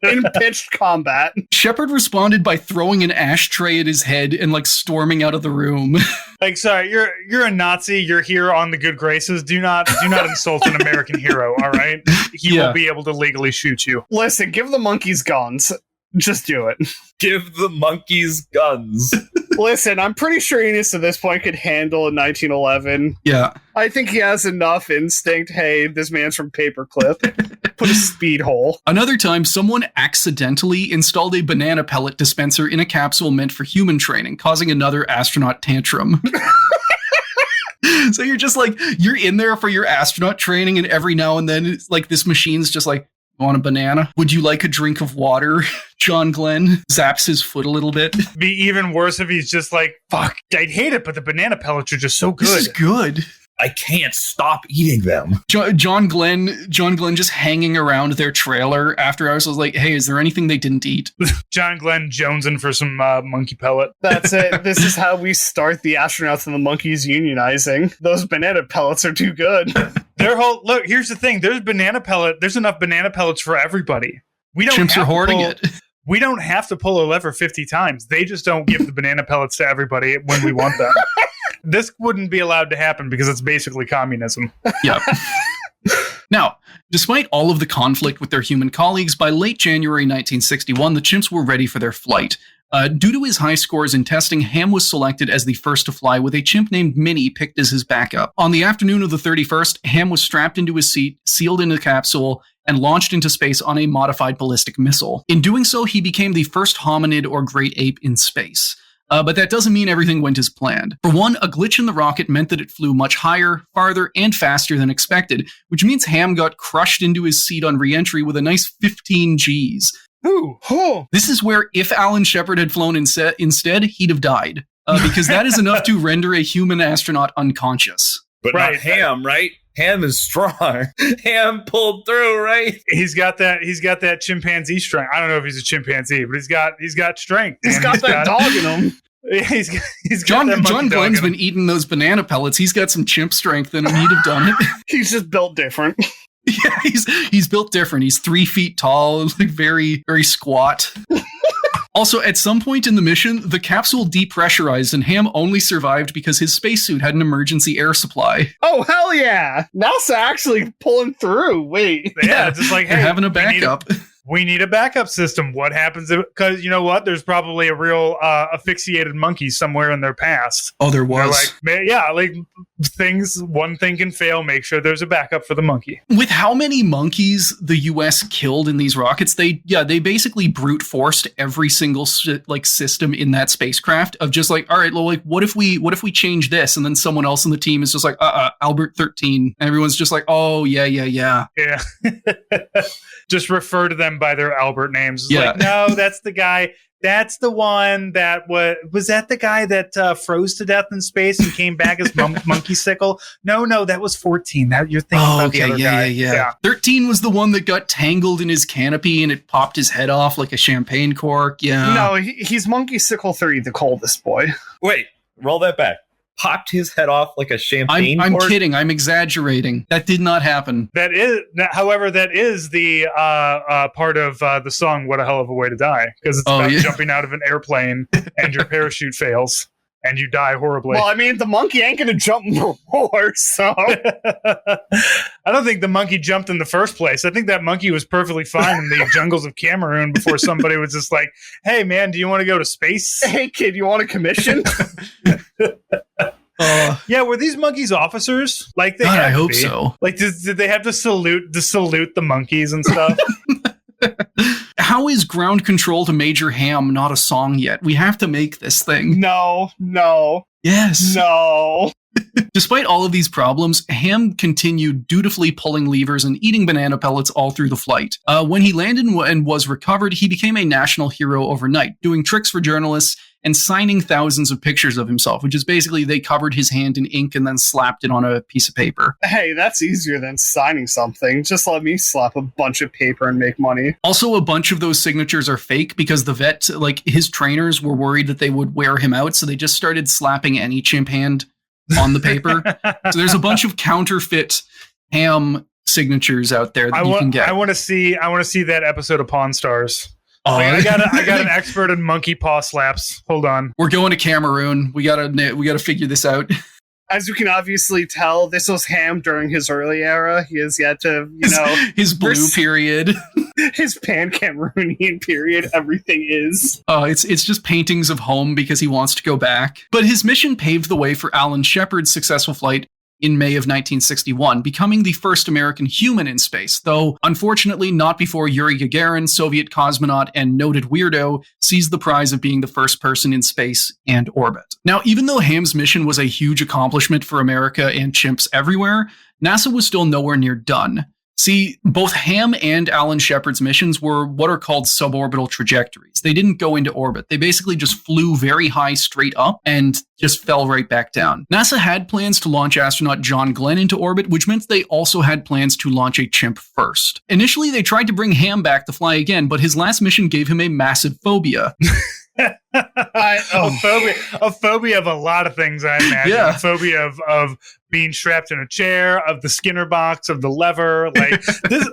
In pitched combat. Shepard responded by throwing an ashtray at his head and, like, storming out of the room. Like, sorry, you're a Nazi. You're here on the good graces. Do not insult an American hero, all right? He will be able to legally shoot you. Listen, give the monkeys guns. Just do it. Give the monkeys guns. Listen, I'm pretty sure Enos at this point could handle a 1911. Yeah. I think he has enough instinct. Hey, this man's from Paperclip. Put a speed hole. Another time, someone accidentally installed a banana pellet dispenser in a capsule meant for human training, causing another astronaut tantrum. So you're just like, you're in there for your astronaut training, and every now and then, it's like this machine's just like, want a banana? Would you like a drink of water? John Glenn zaps his foot a little bit. Be even worse if he's just like, fuck, I'd hate it, but the banana pellets are just so good. This is good. I can't stop eating them. John Glenn just hanging around their trailer after hours was like, hey, is there anything they didn't eat? John Glenn jonesing for some monkey pellet. That's it. This is how we start the astronauts and the monkeys unionizing. Those banana pellets are too good. Look, here's the thing. There's enough banana pellets for everybody. Chimps are hoarding it. We don't have to pull a lever 50 times. They just don't give the banana pellets to everybody when we want them. This wouldn't be allowed to happen because it's basically communism. Yep. Now, despite all of the conflict with their human colleagues, by late January 1961, the chimps were ready for their flight. Due to his high scores in testing, Ham was selected as the first to fly, with a chimp named Minnie picked as his backup. On the afternoon of the 31st, Ham was strapped into his seat, sealed in a capsule, and launched into space on a modified ballistic missile. In doing so, he became the first hominid or great ape in space. But that doesn't mean everything went as planned. For one, a glitch in the rocket meant that it flew much higher, farther, and faster than expected, which means Ham got crushed into his seat on re-entry with a nice 15 Gs. Ooh. Oh. This is where, if Alan Shepard had flown instead, he'd have died. Because that is enough to render a human astronaut unconscious. But not Ham, right? Ham is strong. Ham pulled through, right? He's got that chimpanzee strength. I don't know if he's a chimpanzee, but he's got strength. He's got that dog in him. He's John Glenn's been eating those banana pellets. He's got some chimp strength in him. He'd have done it. He's just built different. Yeah, he's built different. He's 3 feet tall, like very, very squat. Also, at some point in the mission, the capsule depressurized and Ham only survived because his spacesuit had an emergency air supply. Oh, hell yeah! NASA actually pulling through. Wait. Yeah, just like, hey, they're having a backup. We need a backup system. What happens if, because you know what? There's probably a real asphyxiated monkey somewhere in their past. Oh, there was. One thing can fail. Make sure there's a backup for the monkey. With how many monkeys the U.S. killed in these rockets, they basically brute forced every single system in that spacecraft of just like, all right, well, like, what if we change this? And then someone else in the team is just like, Albert 13. And everyone's just like, oh, yeah. Yeah. Just refer to them them by their Albert names. It's Yeah. like, no, that's the guy. That's the one that was that the guy that froze to death in space and came back as Monkey Sickle? No, that was 14. That you're thinking about the other guy. Yeah. 13 was the one that got tangled in his canopy and it popped his head off like a champagne cork. Yeah. No, he's Monkey Sickle 3, the coldest boy. Wait, roll that back. Popped his head off like a champagne I'm cork? kidding. I'm exaggerating. That did not happen. However, that is the part of the song "What a Hell of a Way to Die" because it's about jumping out of an airplane and your parachute fails and you die horribly. Well, I mean, the monkey ain't gonna jump no more, so I don't think the monkey jumped in the first place. I think that monkey was perfectly fine in the jungles of Cameroon before somebody was just like, "Hey, man, do you want to go to space? Hey, kid, you want a commission?" Yeah, were these monkeys officers? Like they? God, had I to hope be. so. Like, did they have to salute the monkeys and stuff? How is Ground Control to Major Ham not a song yet? We have to make this thing. No. Yes. No. Despite all of these problems, Ham continued dutifully pulling levers and eating banana pellets all through the flight. When he landed and was recovered, he became a national hero overnight, doing tricks for journalists and signing thousands of pictures of himself, which is basically they covered his hand in ink and then slapped it on a piece of paper. Hey, that's easier than signing something. Just let me slap a bunch of paper and make money. Also, a bunch of those signatures are fake because the vet, like his trainers, were worried that they would wear him out, so they just started slapping any chimp hand on the paper. So there's a bunch of counterfeit Ham signatures out there that you can get. I want to see that episode of Pawn Stars. Oh, I got an expert in monkey paw slaps. Hold on. We're going to Cameroon. We gotta figure this out. As you can obviously tell, this was Ham during his early era. He has yet to, his blue period. His pan-Cameroonian period. Everything is. It's just paintings of home because he wants to go back. But his mission paved the way for Alan Shepard's successful flight in May of 1961, becoming the first American human in space, though unfortunately not before Yuri Gagarin, Soviet cosmonaut and noted weirdo, seized the prize of being the first person in space and orbit. Now, even though Ham's mission was a huge accomplishment for America and chimps everywhere, NASA was still nowhere near done. See, both Ham and Alan Shepard's missions were what are called suborbital trajectories. They didn't go into orbit. They basically just flew very high straight up and just fell right back down. NASA had plans to launch astronaut John Glenn into orbit, which meant they also had plans to launch a chimp first. Initially, they tried to bring Ham back to fly again, but his last mission gave him a massive phobia. A phobia of a lot of things, I imagine. Yeah. A phobia of being strapped in a chair, of the Skinner box, of the lever. Like this.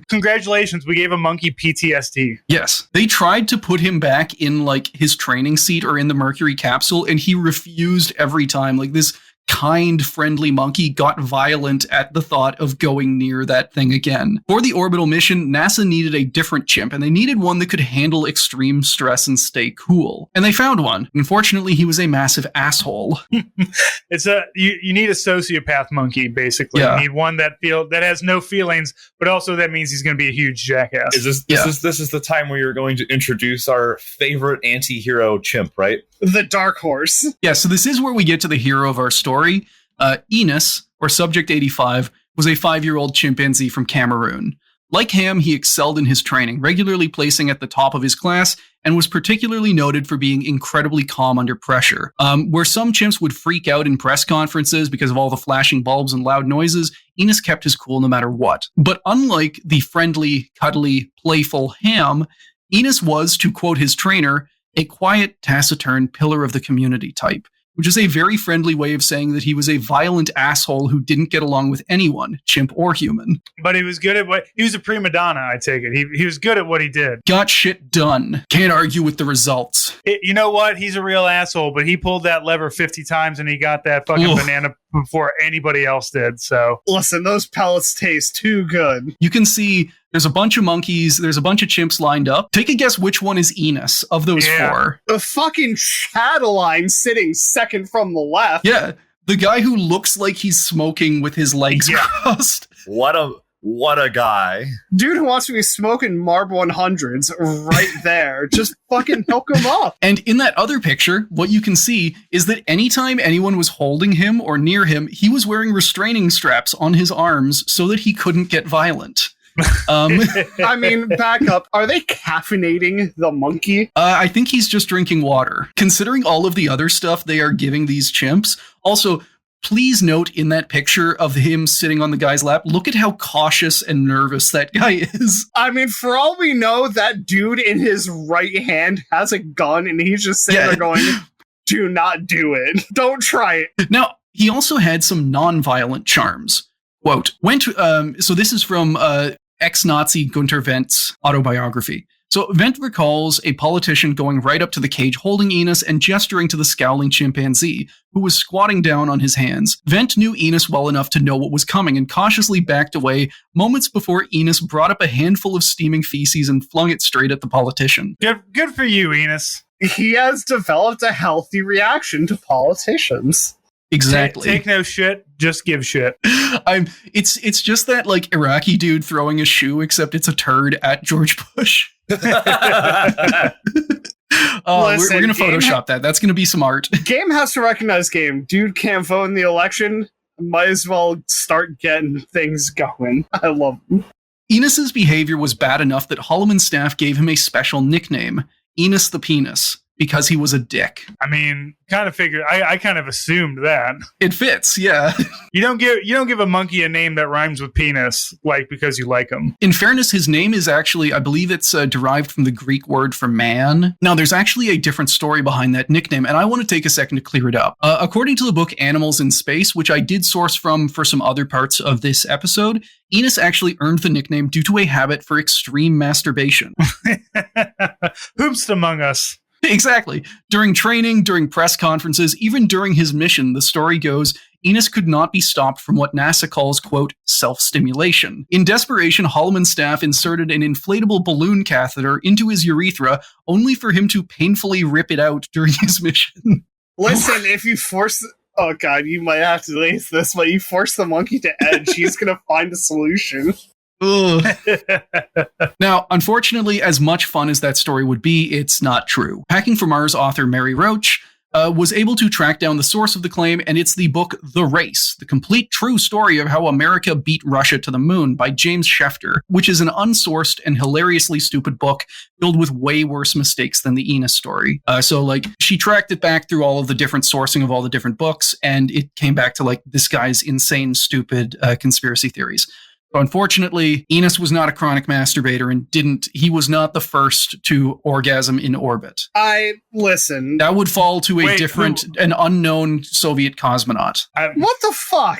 Congratulations, we gave a monkey PTSD. Yes. They tried to put him back in like his training seat or in the Mercury capsule, and he refused every time. Like this kind, friendly monkey got violent at the thought of going near that thing again. For the orbital mission, NASA needed a different chimp, and they needed one that could handle extreme stress and stay cool. And they found one. Unfortunately, he was a massive asshole. You need a sociopath monkey, basically. Yeah. You need one that has no feelings, but also that means he's going to be a huge jackass. This is the time where you're going to introduce our favorite anti-hero chimp, right? The dark horse. Yeah, so this is where we get to the hero of our story. Enos, or Subject 85, was a 5-year-old chimpanzee from Cameroon. Like Ham, he excelled in his training, regularly placing at the top of his class, and was particularly noted for being incredibly calm under pressure. Where some chimps would freak out in press conferences because of all the flashing bulbs and loud noises, Enos kept his cool no matter what. But unlike the friendly, cuddly, playful Ham, Enos was, to quote his trainer, a quiet, taciturn pillar of the community type, which is a very friendly way of saying that he was a violent asshole who didn't get along with anyone, chimp or human. But he was good at he was a prima donna, I take it. He was good at what he did. Got shit done. Can't argue with the results. You know what? He's a real asshole, but he pulled that lever 50 times and he got that fucking banana before anybody else did, so. Listen, those pellets taste too good. You can see there's a bunch of monkeys, there's a bunch of chimps lined up. Take a guess which one is Enos of those four. The fucking Chatelaine sitting second from the left. Yeah, the guy who looks like he's smoking with his legs crossed. What a guy. Dude who wants to be smoking Marb 100s right there. Just fucking hook him up. And in that other picture, what you can see is that anytime anyone was holding him or near him, he was wearing restraining straps on his arms so that he couldn't get violent. I mean, back up. Are they caffeinating the monkey? I think he's just drinking water. Considering all of the other stuff they are giving these chimps. Also, please note in that picture of him sitting on the guy's lap, look at how cautious and nervous that guy is. I mean, for all we know, that dude in his right hand has a gun and he's just sitting there going, do not do it. Don't try it. Now, he also had some non-violent charms. Quote, so this is from ex-Nazi Gunter Wendt's autobiography. So Wendt recalls a politician going right up to the cage, holding Enos and gesturing to the scowling chimpanzee, who was squatting down on his hands. Wendt knew Enos well enough to know what was coming and cautiously backed away moments before Enos brought up a handful of steaming feces and flung it straight at the politician. Good for you, Enos. He has developed a healthy reaction to politicians. Exactly. Take no shit, just give shit. It's just that like Iraqi dude throwing a shoe, except it's a turd at George Bush. We're gonna Photoshop that. That's gonna be some art. Game has to recognize game. Dude can't vote in the election. Might as well start getting things going. I love him. Enos's behavior was bad enough that Holloman's staff gave him a special nickname, Enos the Penis, because he was a dick. I mean, kind of figured. I kind of assumed that. It fits, yeah. You don't give a monkey a name that rhymes with penis, like because you like him. In fairness, his name is actually, I believe it's derived from the Greek word for man. Now, there's actually a different story behind that nickname, and I want to take a second to clear it up. According to the book Animals in Space, which I did source from for some other parts of this episode, Enos actually earned the nickname due to a habit for extreme masturbation. Whomst among us? Exactly. During training, during press conferences, even during his mission, the story goes, Enos could not be stopped from what NASA calls, quote, self-stimulation. In desperation, Holloman's staff inserted an inflatable balloon catheter into his urethra, only for him to painfully rip it out during his mission. Listen, if you force... Oh, God, you might have to lace this, but you force the monkey to edge, he's going to find a solution. Now, unfortunately, as much fun as that story would be, it's not true. Hacking for Mars author Mary Roach was able to track down the source of the claim, and it's the book The Race, the complete true story of how America beat Russia to the moon by James Schefter, which is an unsourced and hilariously stupid book filled with way worse mistakes than the Enos story. She tracked it back through all of the different sourcing of all the different books, and it came back to, this guy's insane, stupid conspiracy theories. So unfortunately, Enos was not a chronic masturbator and he was not the first to orgasm in orbit. Listen. That would fall to an unknown Soviet cosmonaut. What the fuck?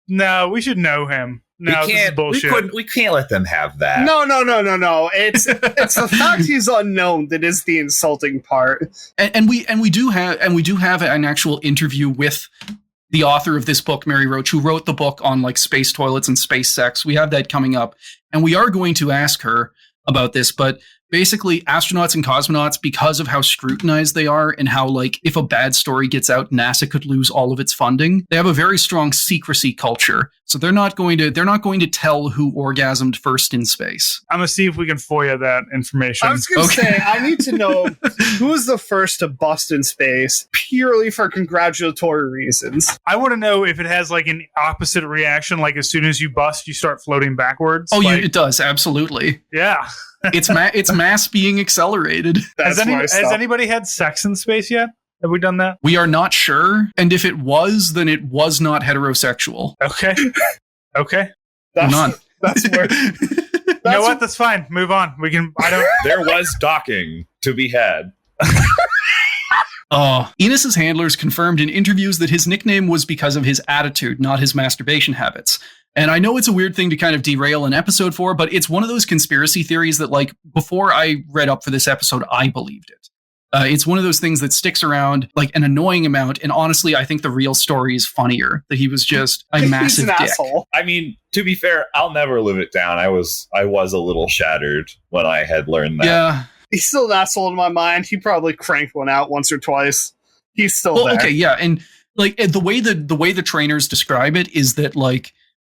No, we should know him. No, this is bullshit. We can't let them have that. No. It's the fact he's unknown that is the insulting part. And we do have an actual interview with the author of this book, Mary Roach, who wrote the book on space toilets and space sex. We have that coming up, and we are going to ask her about this, but basically astronauts and cosmonauts, because of how scrutinized they are and how if a bad story gets out, NASA could lose all of its funding, they have a very strong secrecy culture. So they're not going to tell who orgasmed first in space. I'm going to see if we can FOIA that information. I was going to say, I need to know who was the first to bust in space purely for congratulatory reasons. I want to know if it has an opposite reaction, as soon as you bust, you start floating backwards. Oh, it does. Absolutely. Yeah. It's mass being accelerated. Has anybody had sex in space yet? Have we done that? We are not sure. And if it was, then it was not heterosexual. Okay. That's where... You know what? That's fine. Move on. There was docking to be had. Enos's handlers confirmed in interviews that his nickname was because of his attitude, not his masturbation habits. And I know it's a weird thing to kind of derail an episode for, but it's one of those conspiracy theories that, before I read up for this episode, I believed it. It's one of those things that sticks around an annoying amount. And honestly, I think the real story is funnier, that he was just a massive dick. Asshole. I mean, to be fair, I'll never live it down. I was a little shattered when I had learned that. Yeah. He's still an asshole in my mind. He probably cranked one out once or twice. He's still there. Okay, yeah. And the way the trainers describe it is that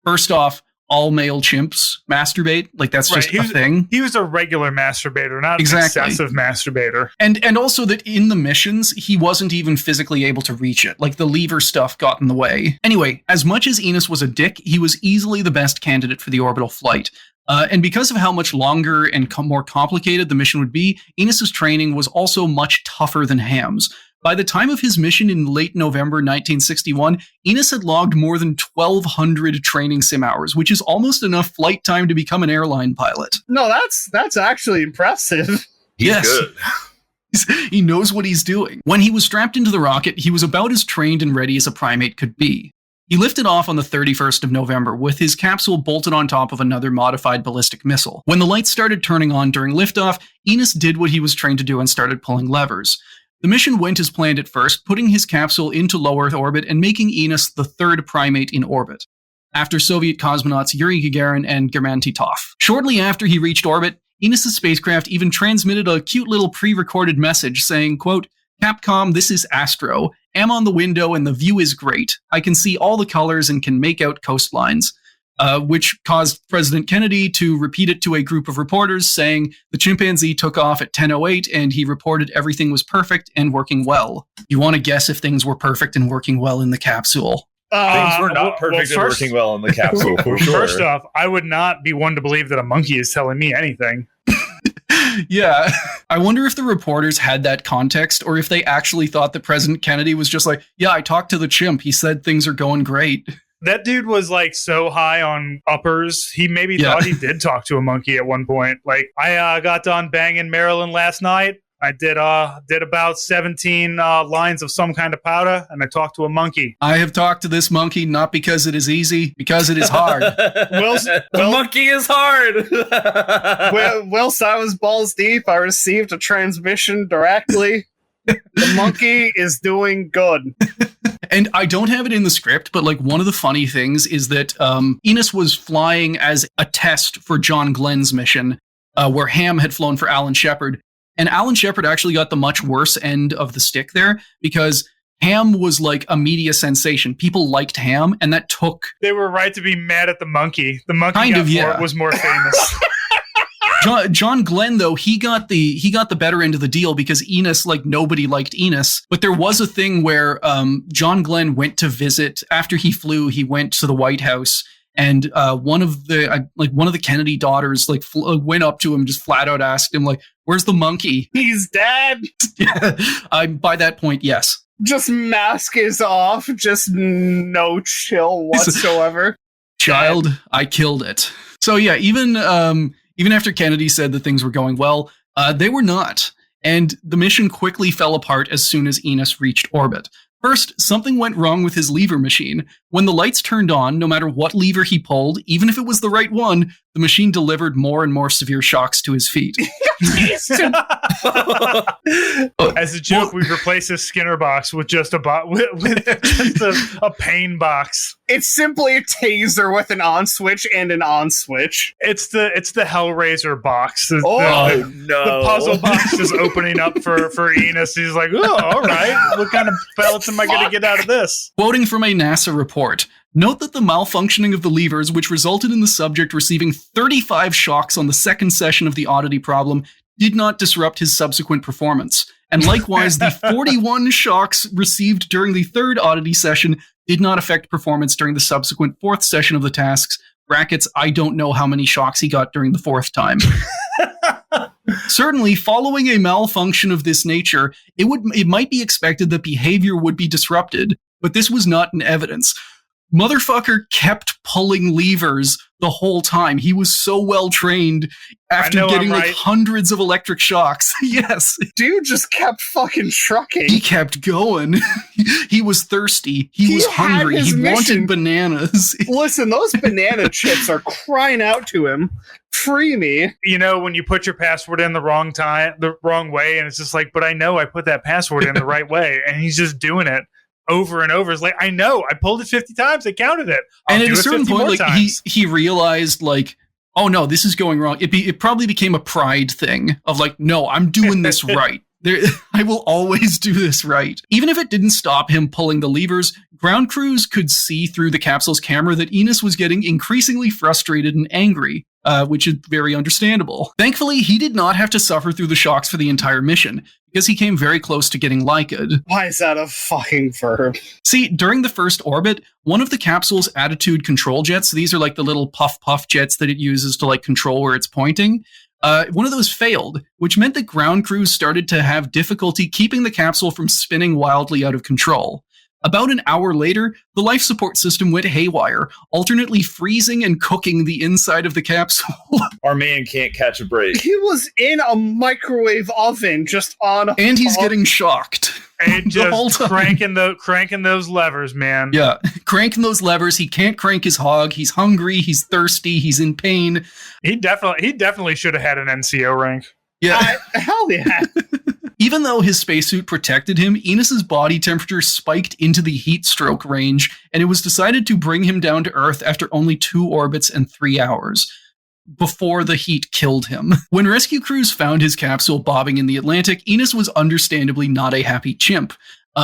first off, all male chimps masturbate. That's right. Just a thing. He was a regular masturbator, not an excessive masturbator. And also that in the missions, he wasn't even physically able to reach it. The lever stuff got in the way. Anyway, as much as Enos was a dick, he was easily the best candidate for the orbital flight. And because of how much longer and more complicated the mission would be, Enos's training was also much tougher than Ham's. By the time of his mission in late November 1961, Enos had logged more than 1,200 training sim hours, which is almost enough flight time to become an airline pilot. No, that's actually impressive. He's good. He knows what he's doing. When he was strapped into the rocket, he was about as trained and ready as a primate could be. He lifted off on the 31st of November with his capsule bolted on top of another modified ballistic missile. When the lights started turning on during liftoff, Enos did what he was trained to do and started pulling levers. The mission went as planned at first, putting his capsule into low Earth orbit and making Enos the third primate in orbit, after Soviet cosmonauts Yuri Gagarin and German Titov. Shortly after he reached orbit, Enos' spacecraft even transmitted a cute little pre-recorded message saying, quote, "Capcom, this is Astro. Am on the window and the view is great. I can see all the colors and can make out coastlines." Which caused President Kennedy to repeat it to a group of reporters, saying the chimpanzee took off at 10:08 and he reported everything was perfect and working well. You want to guess if things were perfect and working well in the capsule? Things were not perfect and working well in the capsule, for sure. First off, I would not be one to believe that a monkey is telling me anything. Yeah. I wonder if the reporters had that context or if they actually thought that President Kennedy was just like, yeah, I talked to the chimp. He said things are going great. That dude was like so high on uppers. He maybe thought he did talk to a monkey at one point. Like, I got done banging Marilyn last night. I did about 17 lines of some kind of powder, and I talked to a monkey. I have talked to this monkey not because it is easy, because it is hard. The monkey is hard. Whilst I was balls deep, I received a transmission directly. The monkey is doing good. And I don't have it in the script, but like one of the funny things is that Enos was flying as a test for John Glenn's mission, where Ham had flown for Alan Shepard. And Alan Shepard actually got the much worse end of the stick there because Ham was like a media sensation. People liked Ham, and that took... They were right to be mad at the monkey. The monkey was more famous. John Glenn, though, he got the better end of the deal because Enos, like, nobody liked Enos. But there was a thing where John Glenn went to visit after he flew. He went to the White House, and one of the Kennedy daughters went up to him, just flat out asked him, like, "Where's the monkey?" He's dead. By that point, yes. Just mask is off. Just no chill whatsoever. Child, I killed it. So yeah, even after Kennedy said that things were going well, they were not. And the mission quickly fell apart as soon as Enos reached orbit. First, something went wrong with his lever machine. When the lights turned on, no matter what lever he pulled, even if it was the right one, the machine delivered more and more severe shocks to his feet. As a joke, we've replaced his Skinner box with just a pain box. It's simply a taser with an on switch and an on switch. It's the Hellraiser box. No! The puzzle box is opening up for Enos. He's like, "Oh, all right. What kind of pellets am I going to get out of this?" Quoting from a NASA report, note that the malfunctioning of the levers, which resulted in the subject receiving 35 shocks on the second session of the oddity problem, did not disrupt his subsequent performance. And likewise, the 41 shocks received during the third oddity session did not affect performance during the subsequent fourth session of the tasks. Brackets, I don't know how many shocks he got during the fourth time. Certainly, following a malfunction of this nature, it might be expected that behavior would be disrupted, but this was not in evidence. Motherfucker kept pulling levers the whole time. He was so well trained after getting hundreds of electric shocks. Yes. Dude just kept fucking trucking. He kept going. He was thirsty. He was hungry. He wanted bananas. Listen, those banana chips are crying out to him. Free me. You know, when you put your password in the wrong way, and it's just like, but I know I put that password in the right way, and he's just doing it over and over. It's like, I know, I pulled it 50 times, I counted it. And at a certain point, like, he realized, like, oh no, this is going wrong. It probably became a pride thing of like, no, I'm doing this right. I will always do this right. Even if it didn't stop him pulling the levers, ground crews could see through the capsule's camera that Enos was getting increasingly frustrated and angry, which is very understandable. Thankfully, he did not have to suffer through the shocks for the entire mission, because he came very close to getting Lyca'd. Why is that a fucking verb? See, during the first orbit, one of the capsule's attitude control jets, these are like the little puff jets that it uses to like control where it's pointing. One of those failed, which meant that ground crews started to have difficulty keeping the capsule from spinning wildly out of control. About an hour later, the life support system went haywire, alternately freezing and cooking the inside of the capsule. Our man can't catch a break. He was in a microwave oven just on... And he's getting shocked. And just cranking those levers, man. Yeah, cranking those levers. He can't crank his hog. He's hungry. He's thirsty. He's in pain. He definitely should have had an NCO rank. Yeah. Hell yeah. Even though his spacesuit protected him, Enos's body temperature spiked into the heat stroke range, and it was decided to bring him down to Earth after only 2 orbits and 3 hours, before the heat killed him. When rescue crews found his capsule bobbing in the Atlantic, Enos was understandably not a happy chimp.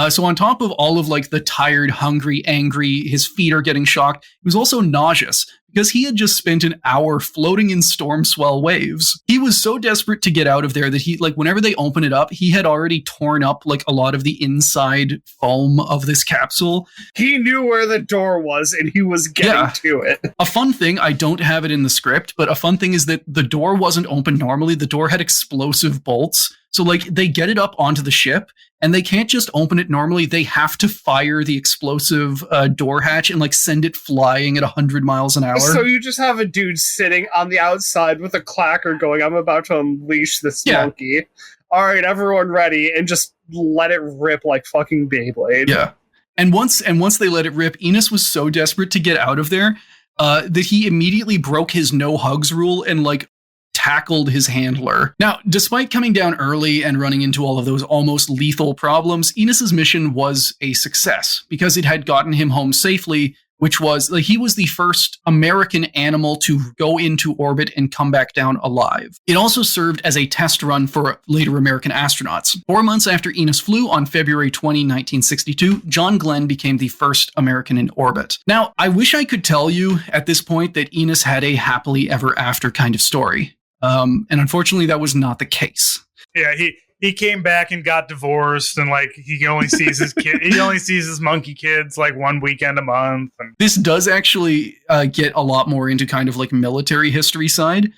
So on top of all of like the tired, hungry, angry, his feet are getting shocked, he was also nauseous because he had just spent an hour floating in storm swell waves. He was so desperate to get out of there that he, like, whenever they open it up, he had already torn up like a lot of the inside foam of this capsule. He knew where the door was and he was getting to it. A fun thing, I don't have it in the script, but a fun thing is that the door wasn't open normally. The door had explosive bolts. So, like, they get it up onto the ship, and they can't just open it normally. They have to fire the explosive door hatch and, like, send it flying at 100 miles an hour. So you just have a dude sitting on the outside with a clacker going, I'm about to unleash this monkey. All right, everyone ready, and just let it rip like fucking Beyblade. Yeah. And once they let it rip, Enos was so desperate to get out of there that he immediately broke his no hugs rule and, like, tackled his handler. Now, despite coming down early and running into all of those almost lethal problems, Enos's mission was a success because it had gotten him home safely, which was, like, he was the first American animal to go into orbit and come back down alive. It also served as a test run for later American astronauts. 4 months after Enos flew, on February 20, 1962, John Glenn became the first American in orbit. Now, I wish I could tell you at this point that Enos had a happily ever after kind of story. And unfortunately, that was not the case. Yeah, he came back and got divorced, and like he only sees his kid. He only sees his monkey kids like one weekend a month. And this does actually get a lot more into kind of like military history side.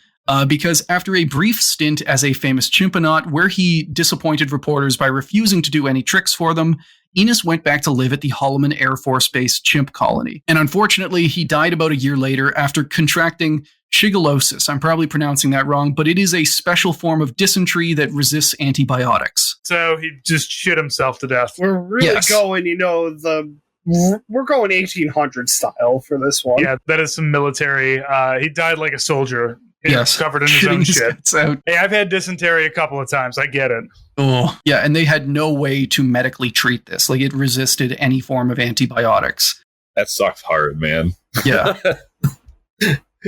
Because after a brief stint as a famous Chimponaut, where he disappointed reporters by refusing to do any tricks for them, Enos went back to live at the Holloman Air Force Base chimp colony. And unfortunately, he died about a year later after contracting shigellosis. I'm probably pronouncing that wrong, but it is a special form of dysentery that resists antibiotics. So he just shit himself to death. We're really going, we're going 1800 style for this one. Yeah, that is some military. He died like a soldier. Yes, covered in his own shit. Out. Hey, I've had dysentery a couple of times. I get it. Oh, yeah, and they had no way to medically treat this. Like, it resisted any form of antibiotics. That sucks hard, man. Yeah.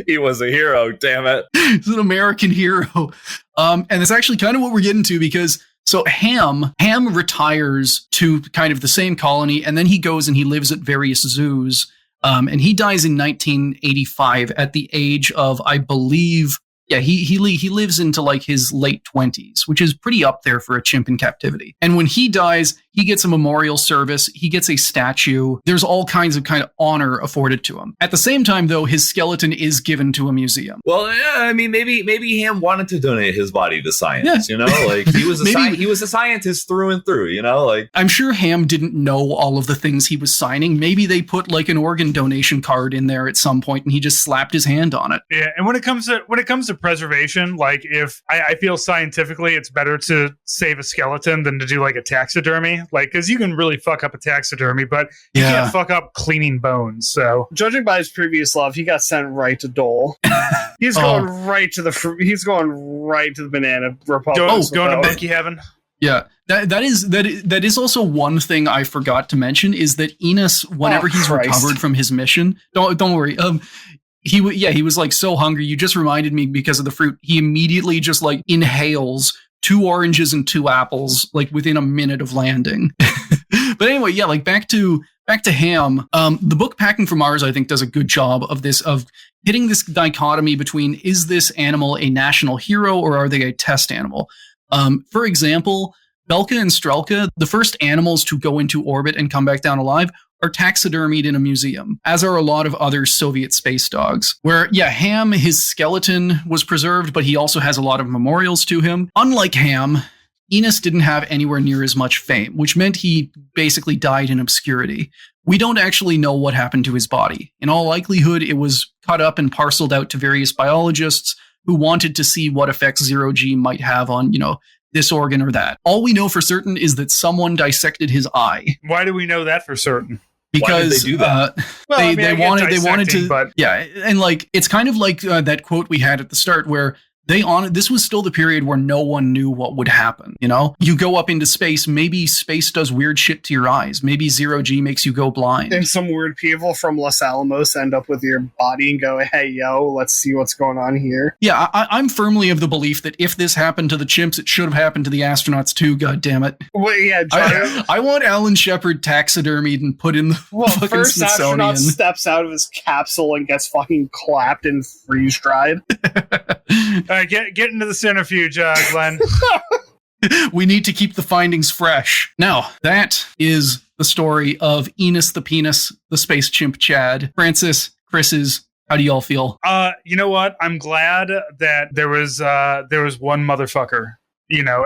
He was a hero, damn it. He's an American hero. And that's actually kind of what we're getting to, because so Ham retires to kind of the same colony, and then he goes and he lives at various zoos. And he dies in 1985 at the age of, I believe, he lives into like his late 20s, which is pretty up there for a chimp in captivity. And when he dies, he gets a memorial service. He gets a statue. There's all kinds of kind of honor afforded to him. At the same time, though, his skeleton is given to a museum. Well, yeah, I mean, maybe Ham wanted to donate his body to science. Yeah. Like he was he was a scientist through and through. Like I'm sure Ham didn't know all of the things he was signing. Maybe they put like an organ donation card in there at some point, and he just slapped his hand on it. Yeah, and when it comes to preservation, like if I feel scientifically, it's better to save a skeleton than to do like a taxidermy. Like, because you can really fuck up a taxidermy, but you can't fuck up cleaning bones. So, judging by his previous love, he got sent right to Dole. He's going right to the banana republic. Going to monkey heaven. Yeah, that is also one thing I forgot to mention is that Enos, whenever he's recovered from his mission, don't worry. He was like so hungry. You just reminded me because of the fruit. He immediately just like inhales 2 oranges and 2 apples, like within a minute of landing. But anyway, yeah, like back to Ham. The book Packing for Mars, I think, does a good job of hitting this dichotomy between, is this animal a national hero or are they a test animal? For example, Belka and Strelka, the first animals to go into orbit and come back down alive, are taxidermied in a museum, as are a lot of other Soviet space dogs. Where, yeah, Ham, his skeleton was preserved, but he also has a lot of memorials to him. Unlike Ham, Enos didn't have anywhere near as much fame, which meant he basically died in obscurity. We don't actually know what happened to his body. In all likelihood, it was cut up and parceled out to various biologists who wanted to see what effects zero-G might have on, this organ or that. All we know for certain is that someone dissected his eye. Why do we know that for certain? Because why did they do that? They wanted to, but yeah, and like it's kind of like that quote we had at the start where this was still the period where no one knew what would happen. You go up into space, maybe space does weird shit to your eyes. Maybe zero-G makes you go blind. And some weird people from Los Alamos end up with your body and go, hey, yo, let's see what's going on here. Yeah, I'm firmly of the belief that if this happened to the chimps, it should have happened to the astronauts too, goddammit. Well, yeah, I want Alan Shepard taxidermied and put in the fucking first Smithsonian. Astronaut steps out of his capsule and gets fucking clapped and freeze-dried. All right, get into the centrifuge, Glenn. We need to keep the findings fresh. Now, that is the story of Enos the Penis, the space chimp Chad. Francis, Chris's, how do y'all feel? You know what? I'm glad that there was one motherfucker.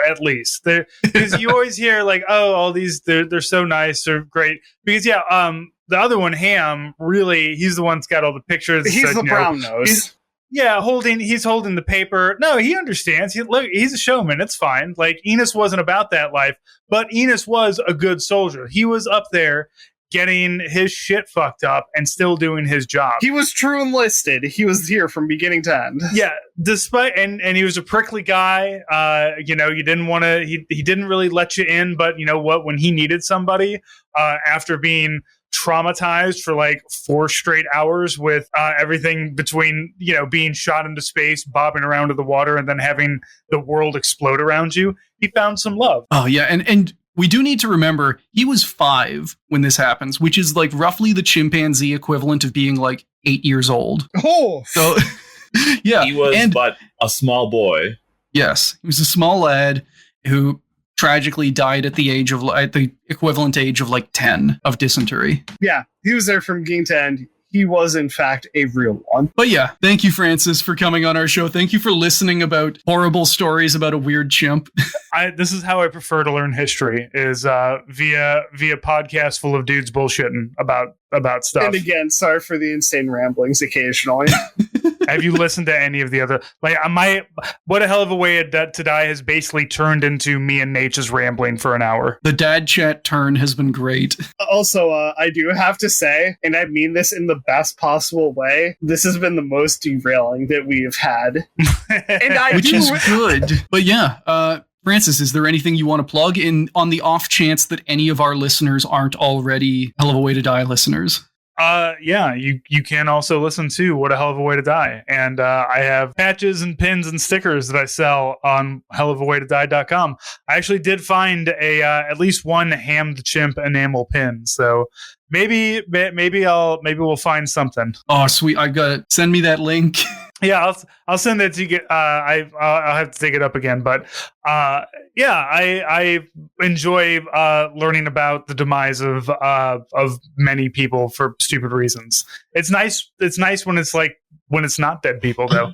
At least because you always hear like, oh, all these they're so nice, they're great. Because the other one, Ham, really, he's the one that's got all the pictures. He's the brown nose. He's holding the paper. No, he understands. He's a showman. It's fine. Like, Enos wasn't about that life, but Enos was a good soldier. He was up there getting his shit fucked up and still doing his job. He was true enlisted. He was here from beginning to end. Yeah, despite and he was a prickly guy. You didn't want to. He didn't really let you in, but you know what? When he needed somebody, after being traumatized for like 4 straight hours with everything between being shot into space, bobbing around to the water, and then having the world explode around you, he found some love. Oh yeah, and we do need to remember he was 5 when this happens, which is like roughly the chimpanzee equivalent of being like 8 years old. Oh, so yeah, he was but a small boy. Yes, he was a small lad who tragically died at the equivalent age of like 10 of dysentery. Yeah, he was there from beginning to end. He was, in fact, a real one. But yeah, thank you, Francis, for coming on our show. Thank you for listening about horrible stories about a weird chimp. This is how I prefer to learn history, is via podcasts full of dudes bullshitting about stuff. And again, sorry for the insane ramblings occasionally. Have you listened to any of the other? Like, What a Hell of a Way to Die has basically turned into me and Nate just rambling for an hour. The dad chat turn has been great. Also, I do have to say, and I mean this in the best possible way, this has been the most derailing that we have had. Which is good. But yeah, Francis, is there anything you want to plug in on the off chance that any of our listeners aren't already Hell of a Way to Die listeners? Yeah, you can also listen to What a Hell of a Way to Die. And I have patches and pins and stickers that I sell on hellofawaytodie.com. I actually did find at least one Ham the Chimp enamel pin. So maybe we'll find something. Oh, sweet. I got it. Send me that link. Yeah, I'll send that to you. I'll have to dig it up again, but yeah, I enjoy learning about the demise of many people for stupid reasons. It's nice. It's nice when it's not dead people, though.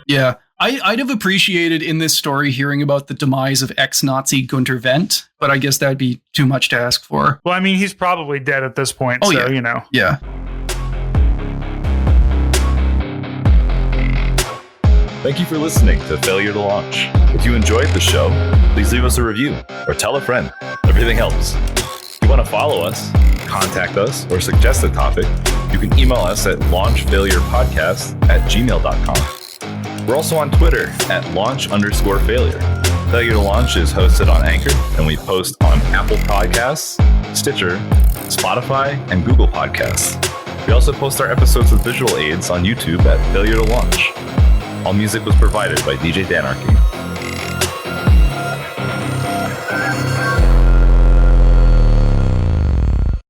Yeah, I'd have appreciated in this story hearing about the demise of ex-Nazi Gunter Wendt, but I guess that'd be too much to ask for. Well, I mean, he's probably dead at this point. Oh, so, yeah. Yeah. Thank you for listening to Failure to Launch. If you enjoyed the show, please leave us a review or tell a friend. Everything helps. If you want to follow us, contact us, or suggest a topic, you can email us at launchfailurepodcast@gmail.com. We're also on Twitter at launch_failure. Failure to Launch is hosted on Anchor, and we post on Apple Podcasts, Stitcher, Spotify, and Google Podcasts. We also post our episodes with visual aids on YouTube at Failure to Launch. All music was provided by DJ Danarchy.